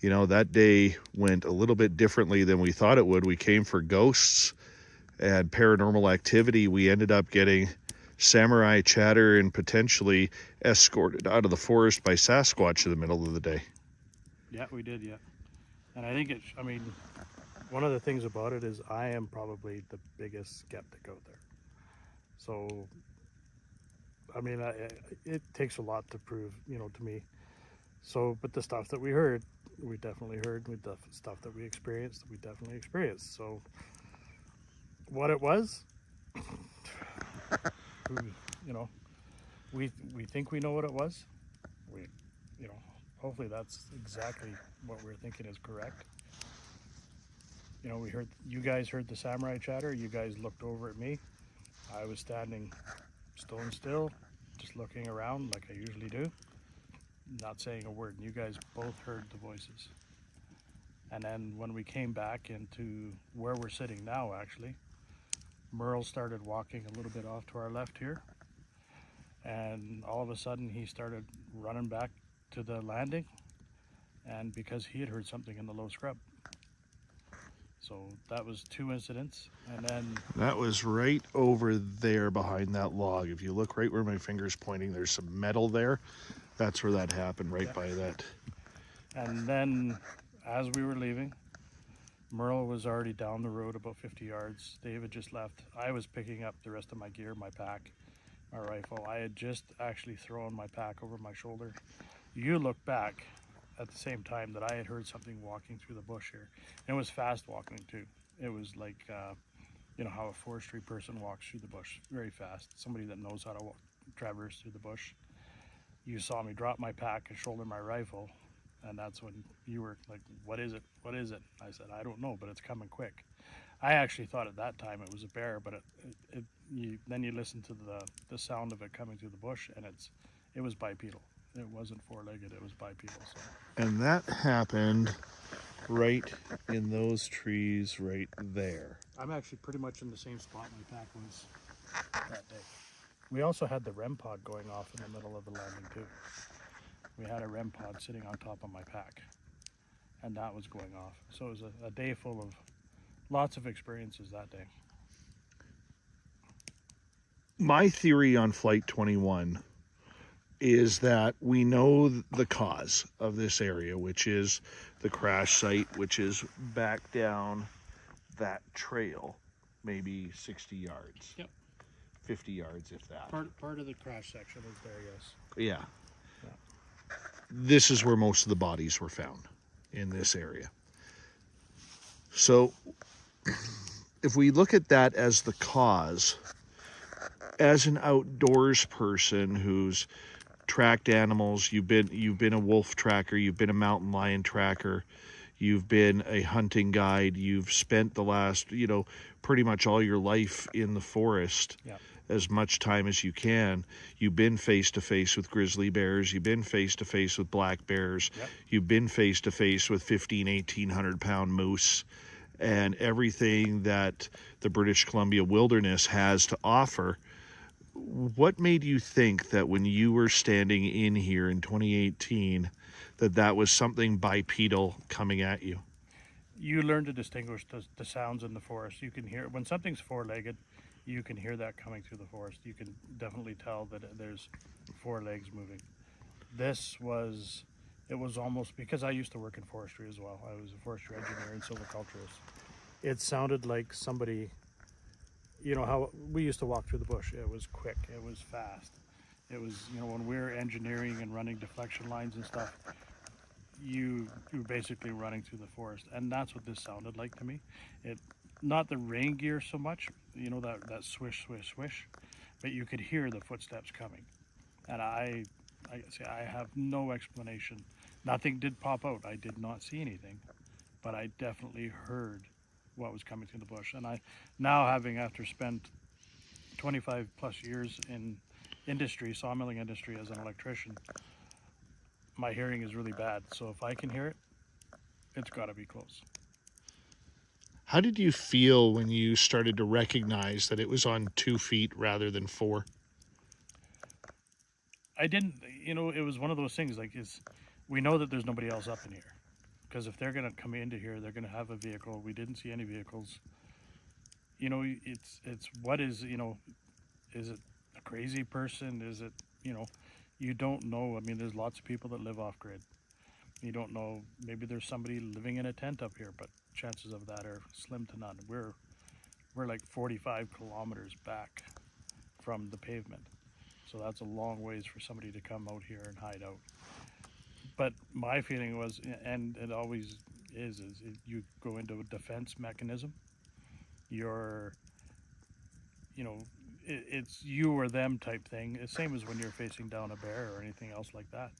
you know, that day went a little bit differently than we thought it would. We came for ghosts and paranormal activity. We ended up getting samurai chatter and potentially escorted out of the forest by Sasquatch in the middle of the day. Yeah, we did, yeah. And I think I mean, one of the things about it is I am probably the biggest skeptic out there. So, I mean, it takes a lot to prove, you know, to me. So, but the stuff that we heard, we definitely heard. With the stuff that we experienced, we definitely experienced. So, what it was, you know, we think we know what it was. We, you know, hopefully that's exactly what we're thinking is correct. You know, we heard, you guys heard the samurai chatter. You guys looked over at me. I was standing stone still, just looking around like I usually do, not saying a word. And you guys both heard the voices. And then when we came back into where we're sitting now, actually, Merle started walking a little bit off to our left here. And all of a sudden he started running back to the landing, and because he had heard something in the low scrub. So that was 2 incidents. And then That was right over there behind that log. If you look right where my finger's pointing, there's some metal there. That's where that happened, right by that. And then as we were leaving, Merle was already down the road about 50 yards. David just left. I was picking up the rest of my gear, my pack, my rifle. I had just actually thrown my pack over my shoulder. You look back at the same time that I had heard something walking through the bush here. And it was fast walking too. It was like, you know, how a forestry person walks through the bush, very fast. Somebody that knows how to traverse through the bush. You saw me drop my pack and shoulder my rifle, and that's when you were like, what is it? What is it? I said, I don't know, but it's coming quick. I actually thought at that time it was a bear, but then you listen to the sound of it coming through the bush, and it was bipedal. It wasn't four-legged, it was bipedal. So. And that happened right in those trees right there. I'm actually pretty much in the same spot my pack was that day. We also had the REM pod going off in the middle of the landing too. We had a REM pod sitting on top of my pack, and that was going off. So it was a day full of lots of experiences that day. My theory on Flight 21 is that we know the cause of this area, which is the crash site, which is back down that trail, maybe 60 yards. Yep. 50 yards, if that. Part of the crash section is there, yes. Yeah. This is where most of the bodies were found, in this area. So if we look at that as the cause, as an outdoors person who's tracked animals, you've been a wolf tracker, you've been a mountain lion tracker, you've been a hunting guide, you've spent the last, pretty much all your life in the forest. Yeah. As much time as you can. You've been face to face with grizzly bears, you've been face to face with black bears, Yep. You've been face to face with 1,800 pound moose, and everything that the British Columbia wilderness has to offer. What made you think that when you were standing in here in 2018 that was something bipedal coming at you? You learn to distinguish the sounds in the forest. You can hear when something's four-legged. You can hear that coming through the forest. You can definitely tell that there's 4 legs moving. It was almost, because I used to work in forestry as well. I was a forestry engineer and silviculturist. It sounded like somebody, how we used to walk through the bush. It was quick, it was fast. It was, when we're engineering and running deflection lines and stuff, you're basically running through the forest. And that's what this sounded like to me. Not the rain gear so much, that swish, swish, swish, but you could hear the footsteps coming. And I have no explanation. Nothing did pop out. I did not see anything, but I definitely heard what was coming through the bush. And I now, after spent 25 plus years in industry, sawmilling industry as an electrician, my hearing is really bad. So if I can hear it, it's got to be close. How did you feel when you started to recognize that it was on 2 feet rather than 4? I didn't, it was one of those things, we know that there's nobody else up in here. Because if they're going to come into here, they're going to have a vehicle. We didn't see any vehicles. It's what is it a crazy person? Is it, you don't know. I mean, there's lots of people that live off grid. You don't know, maybe there's somebody living in a tent up here, but chances of that are slim to none. We're like 45 kilometers back from the pavement. So that's a long ways for somebody to come out here and hide out. But my feeling was, and it always is you go into a defense mechanism. It's you or them type thing. It's same as when you're facing down a bear or anything else like that.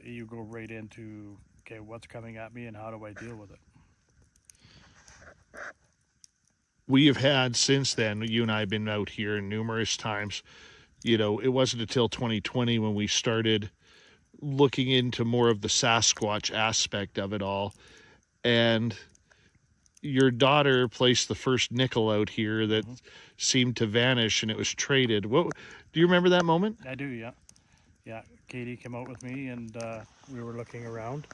You go right into, okay, what's coming at me and how do I deal with it? We have had since then, you and I have been out here numerous times. It wasn't until 2020 when we started looking into more of the Sasquatch aspect of it all. and your daughter placed the first nickel out here that seemed to vanish, and it was traded. What do you remember that moment? I do, yeah. Yeah, Katie came out with me, and we were looking around.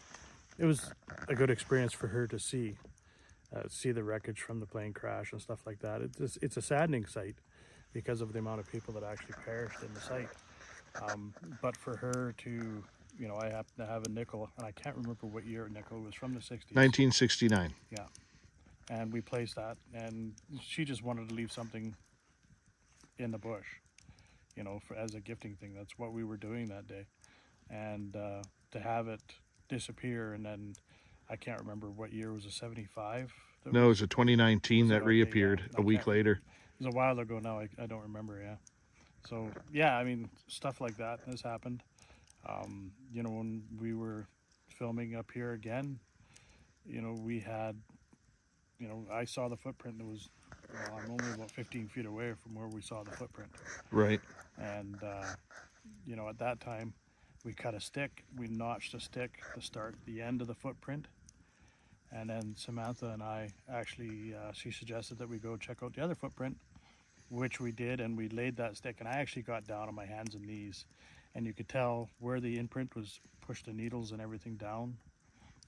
It was a good experience for her to see the wreckage from the plane crash and stuff like that. It's a saddening sight because of the amount of people that actually perished in the site. But for her to, I happen to have a nickel, and I can't remember what year a nickel was, from the 60s. 1969. Yeah. And we placed that, and she just wanted to leave something in the bush, as a gifting thing. That's what we were doing that day. And to have it disappear, and then I can't remember what year, was it 75? No, it was a 2019 that reappeared a week later. It was a while ago now. I don't remember, yeah. So, yeah, I mean, stuff like that has happened. When we were filming up here again, we had, I saw the footprint that was, I'm only about 15 feet away from where we saw the footprint. Right. And, at that time, we cut a stick, we notched a stick to start the end of the footprint. And then Samantha and I actually, she suggested that we go check out the other footprint, which we did, and we laid that stick. And I actually got down on my hands and knees, and you could tell where the imprint was, pushed the needles and everything down,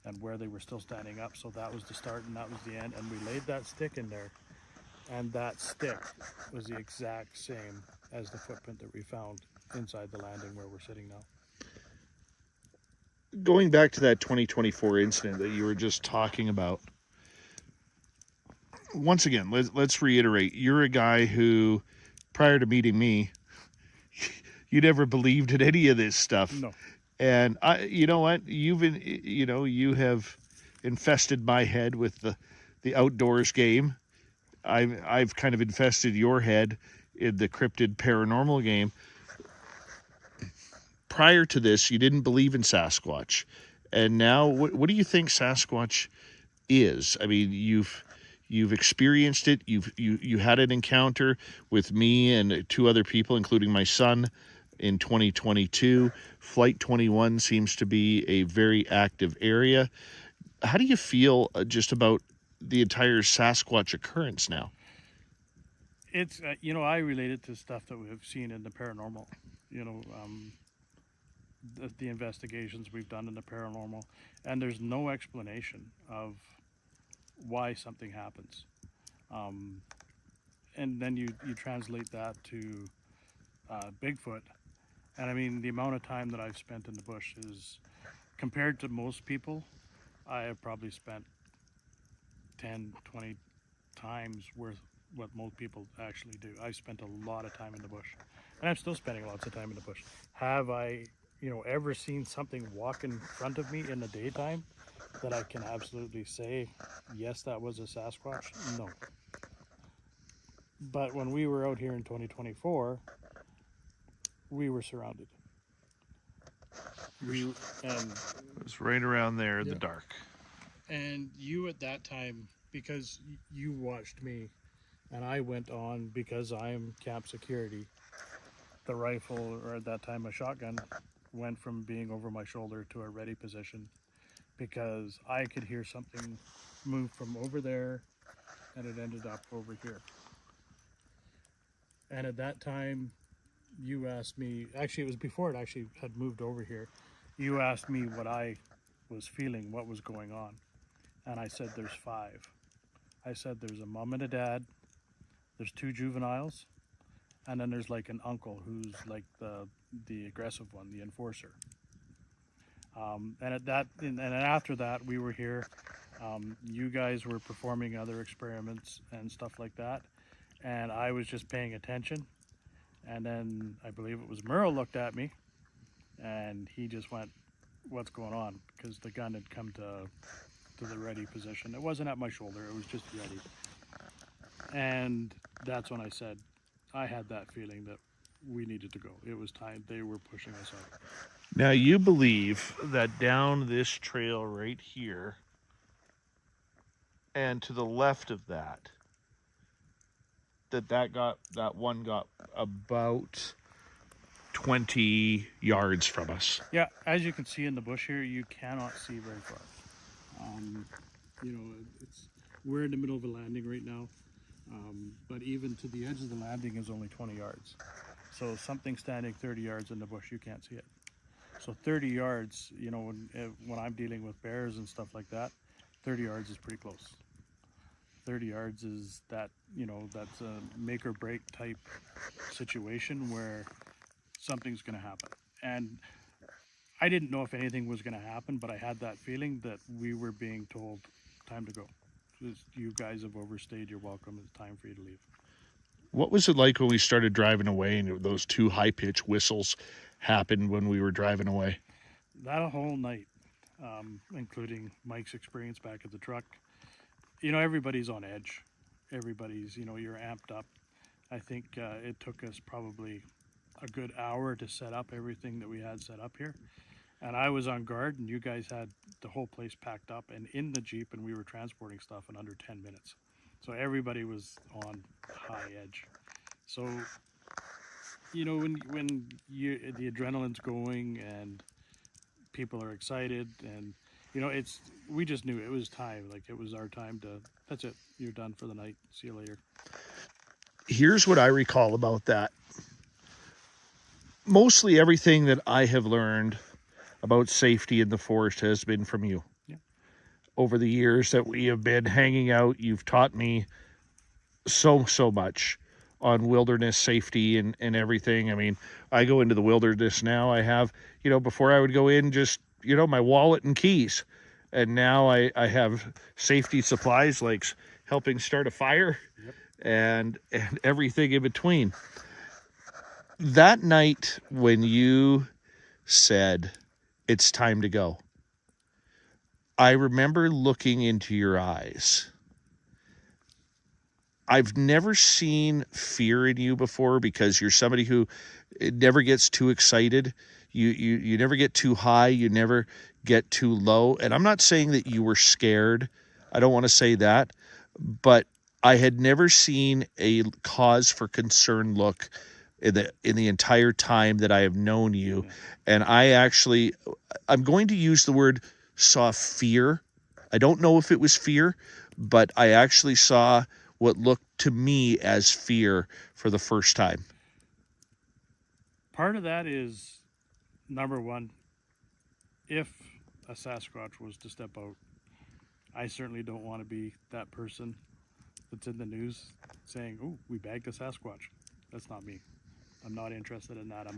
and where they were still standing up. So that was the start and that was the end. And we laid that stick in there, and that stick was the exact same as the footprint that we found inside the landing where we're sitting now. Going back to that 2024 incident that you were just talking about, once again, let's reiterate, you're a guy who, prior to meeting me, you never believed in any of this stuff. No. And you know what? You have infested my head with the outdoors game. I've kind of infested your head in the cryptid paranormal game. Prior to this, you didn't believe in Sasquatch, and now what do you think Sasquatch is? I mean, you've experienced it. You had an encounter with me and two other people, including my son, in 2022. Flight 21 seems to be a very active area. How do you feel just about the entire Sasquatch occurrence now? It's I relate it to stuff that we've seen in the paranormal. The investigations we've done in the paranormal, and there's no explanation of why something happens. And then you translate that to Bigfoot, and I mean, the amount of time that I've spent in the bush is, compared to most people, I have probably spent 10, 20 times worth what most people actually do. I spent a lot of time in the bush, and I'm still spending lots of time in the bush. Have I ever seen something walk in front of me in the daytime that I can absolutely say, yes, that was a Sasquatch? No. But when we were out here in 2024, we were surrounded. It was right around there in the dark. And you at that time, because you watched me, and I went on because I am camp security, the rifle, or at that time a shotgun, went from being over my shoulder to a ready position, because I could hear something move from over there, and it ended up over here. And at that time, you asked me, actually it was before it actually had moved over here, you asked me what I was feeling, what was going on. And I said, there's 5. I said, there's a mom and a dad, there's 2 juveniles, and then there's like an uncle who's like the aggressive one, the enforcer. And after that, we were here. You guys were performing other experiments and stuff like that, and I was just paying attention. And then I believe it was Merle looked at me, and he just went, "What's going on?" Because the gun had come to the ready position. It wasn't at my shoulder; it was just ready. And that's when I said, I had that feeling that we needed to go. It was time. They were pushing us out. Now, you believe that down this trail right here and to the left of that one got about 20 yards from us. Yeah, as you can see in the bush here, you cannot see very far. You know, we're in the middle of a landing right now, but even to the edge of the landing is only 20 yards. So something standing 30 yards in the bush, you can't see it. So 30 yards, you know, when I'm dealing with bears and stuff like that, 30 yards is pretty close. 30 yards is that, you know, that's a make or break type situation where something's going to happen. And I didn't know if anything was going to happen, but I had that feeling that we were being told, time to go. You guys have overstayed your welcome. It's time for you to leave. What was it like when we started driving away and those two high-pitched whistles happened when we were driving away? That whole night, including Mike's experience back at the truck, you know, everybody's on edge. Everybody's, you know, you're amped up. I think it took us probably a good hour to set up everything that we had set up here. And I was on guard, and you guys had the whole place packed up and in the Jeep, and we were transporting stuff in under 10 minutes. So everybody was on high edge. So, you know, when the adrenaline's going and people are excited, and you know, we just knew it was time. Like, it was our time to. That's it. You're done for the night. See you later. Here's what I recall about that. Mostly everything that I have learned about safety in the forest has been from you. Yeah. Over the years that we have been hanging out, you've taught me so much on wilderness safety and everything. I mean, I go into the wilderness now. I have, you know, before I would go in, just, you know, my wallet and keys. And now I have safety supplies like helping start a fire. Yep. and everything in between. That night when you said, it's time to go, I remember looking into your eyes. I've never seen fear in you before, because you're somebody who never gets too excited. You never get too high. You never get too low. And I'm not saying that you were scared. I don't want to say that. But I had never seen a cause for concern look in the entire time that I have known you. And I'm going to use the word saw fear. I don't know if it was fear, but I actually saw what looked to me as fear for the first time. Part of that is, number one, if a Sasquatch was to step out, I certainly don't want to be that person that's in the news saying, "Oh, we bagged a Sasquatch." That's not me. I'm not interested in that.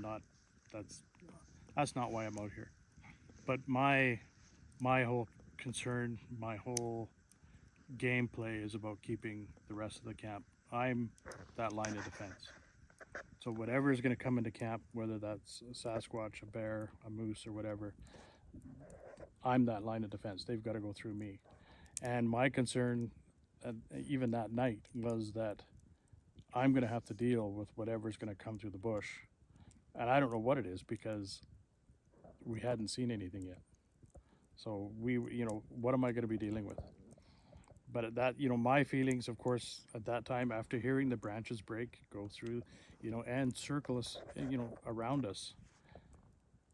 That's not why I'm out here. But my whole concern, my whole gameplay is about keeping the rest of the camp. I'm that line of defense. So whatever is going to come into camp, whether that's a Sasquatch, a bear, a moose, or whatever, I'm that line of defense. They've got to go through me. And my concern, even that night, was that I'm going to have to deal with whatever's going to come through the bush. And I don't know what it is, because we hadn't seen anything yet. So what am I going to be dealing with? But at that, my feelings, of course, at that time, after hearing the branches break, go through, and circle us, around us,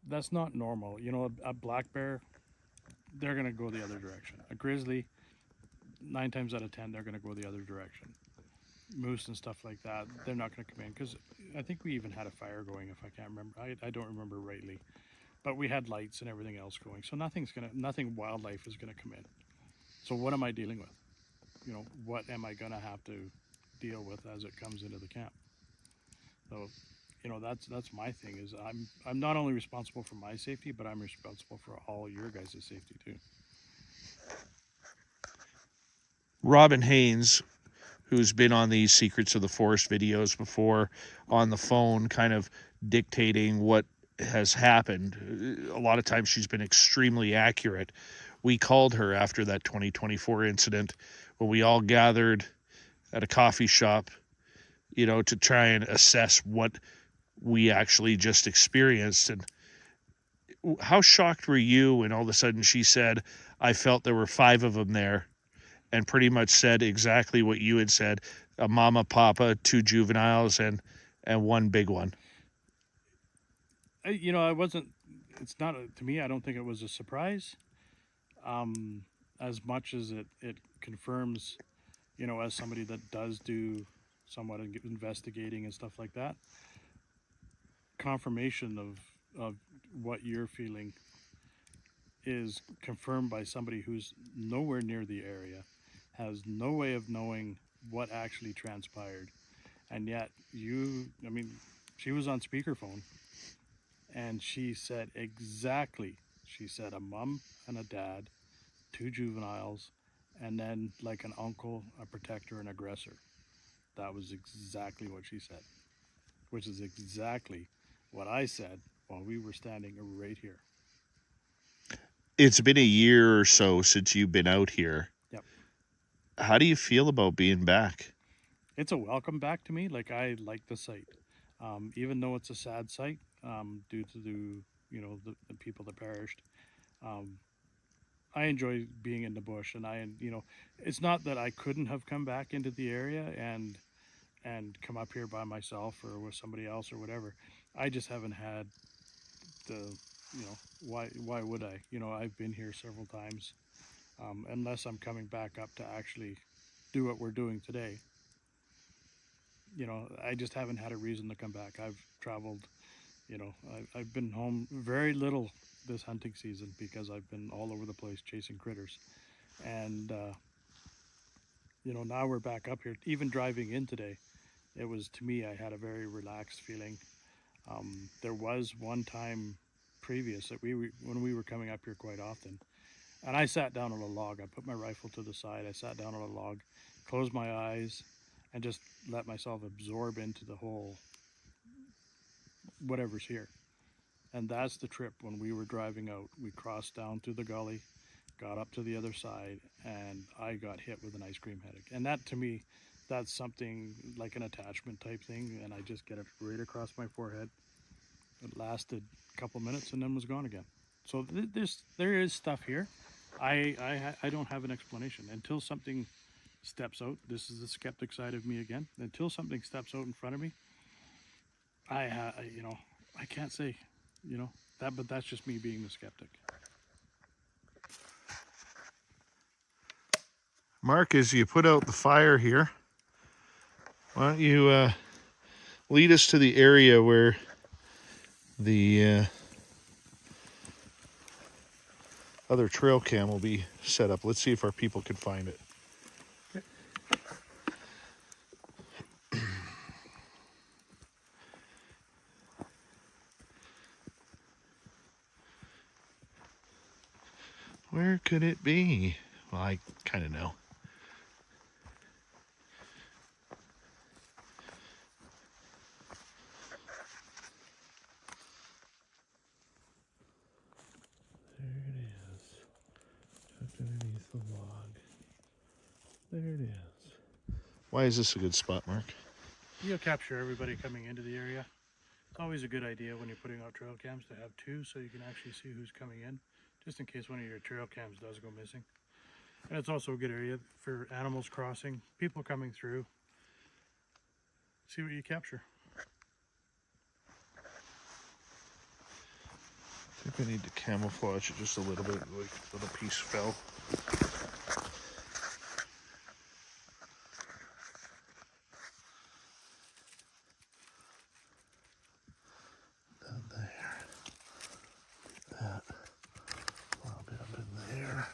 that's not normal. A black bear, they're going to go the other direction. A grizzly, 9 times out of 10, they're going to go the other direction. Moose and stuff like that, they're not going to come in, because I think we even had a fire going, if I can't remember. I don't remember rightly. But we had lights and everything else going. So nothing wildlife is going to come in. So what am I dealing with? What am I going to have to deal with as it comes into the camp? So, that's my thing, is I'm not only responsible for my safety, but I'm responsible for all your guys' safety too. Robin Haynes, who's been on these Secrets of the Forest videos before, on the phone, kind of dictating what has happened. A lot of times she's been extremely accurate. We called her after that 2024 incident, when we all gathered at a coffee shop, to try and assess what we actually just experienced. And how shocked were you when all of a sudden she said, I felt there were 5 of them there, and pretty much said exactly what you had said: a mama, papa, 2 juveniles, and 1 big one? I wasn't, it's not, to me, I don't think it was a surprise. as much as it confirms, you know, as somebody that does do somewhat investigating and stuff like that, confirmation of what you're feeling is confirmed by somebody who's nowhere near the area, has no way of knowing what actually transpired. And yet I mean, she was on speakerphone and she said exactly, she said a mom and a dad, two juveniles, and then like an uncle, a protector, an aggressor. That was exactly what she said, which is exactly what I said while we were standing right here. It's been a year or so since you've been out here. Yep. How do you feel about being back? It's a welcome back to me. Like, I like the site, even though it's a sad sight, due to the people that perished. Um, I enjoy being in the bush, and it's not that I couldn't have come back into the area and come up here by myself or with somebody else or whatever. I just haven't had the, why would I? I've been here several times, unless I'm coming back up to actually do what we're doing today. I just haven't had a reason to come back. I've traveled, I've been home very little this hunting season because I've been all over the place chasing critters. And, now we're back up here. Even driving in today, it was, to me, I had a very relaxed feeling. There was one time previous that when we were coming up here quite often, and I sat down on a log. I put my rifle to the side. I sat down on a log, closed my eyes, and just let myself absorb into the whole whatever's here. And that's the trip. When we were driving out, we crossed down through the gully, got up to the other side, and I got hit with an ice cream headache. And that, to me, that's something like an attachment type thing, and I just get it right across my forehead. It lasted a couple minutes and then was gone again. So there is stuff here. I don't have an explanation until something steps out. This is the skeptic side of me again. Until something steps out in front of me, I can't say, that, but that's just me being the skeptic. Mark, as you put out the fire here, why don't you lead us to the area where the other trail cam will be set up. Let's see if our people can find it. Okay. Where could it be? Well, I kind of know. Underneath the log. There it is. Why is this a good spot, Mark? You'll capture everybody coming into the area. It's always a good idea when you're putting out trail cams to have two so you can actually see who's coming in, just in case one of your trail cams does go missing. And it's also a good area for animals crossing, people coming through. See what you capture. I think I need to camouflage it just a little bit, like a little piece fell. Down there. That. A little bit up in there.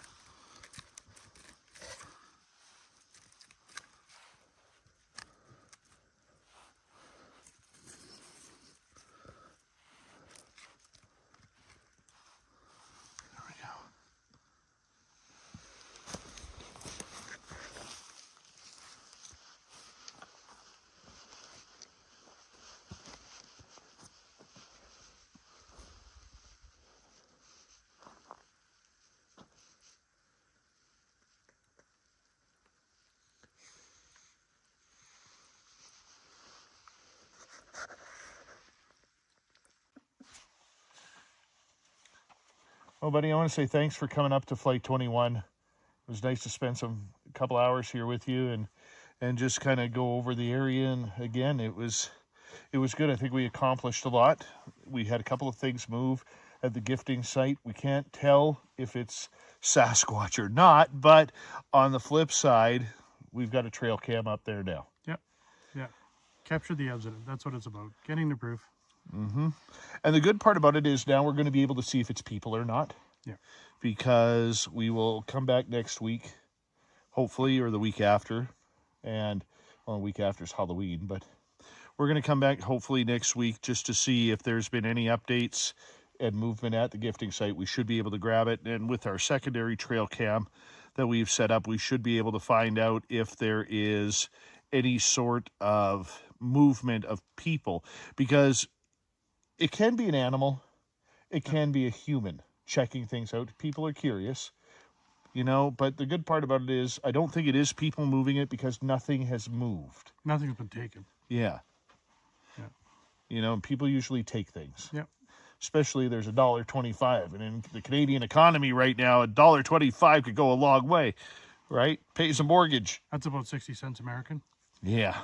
Well, buddy, I want to say thanks for coming up to Flight 21. It was nice to spend a couple hours here with you and just kind of go over the area. And again, it was good. I think we accomplished a lot. We had a couple of things move. at the gifting site. We can't tell if it's Sasquatch or not, but on the flip side, we've got a trail cam up there now. Yep. Yeah. Capture the evidence. That's what it's about. Getting the proof. Mm-hmm. And the good part about it is now we're going to be able to see if it's people or not. Yeah. Because we will come back next week, hopefully, or the week after. And, well, the week after is Halloween, but we're going to come back hopefully next week just to see if there's been any updates and movement at the gifting site. We should be able to grab it. And with our secondary trail cam that we've set up, we should be able to find out if there is any sort of movement of people. Because it can be an animal. It can be a human checking things out. People are curious, you know, but the good part about it is I don't think it is people moving it because nothing has moved. Nothing's been taken. Yeah. Yeah. You know, people usually take things. Yep. Especially there's $1.25. And in the Canadian economy right now, $1.25 could go a long way, right? Pays a mortgage. That's about 60 cents American. Yeah,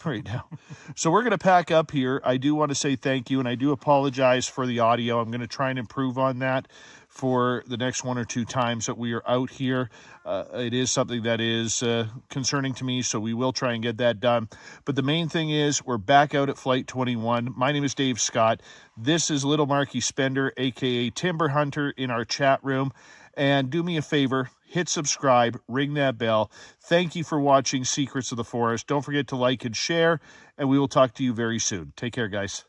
right now. So we're going to pack up here. I do want to say thank you, and I do apologize for the audio. I'm going to try and improve on that for the next 1 or 2 times that we are out here. It is something that is concerning to me, so we will try and get that done. But the main thing is we're back out at Flight 21. My name is Dave Scott. This is Little Marky Spender, a.k.a. Timber Hunter, in our chat room. And do me a favor, hit subscribe, ring that bell. Thank you for watching Secrets of the Forest. Don't forget to like and share, and we will talk to you very soon. Take care, guys.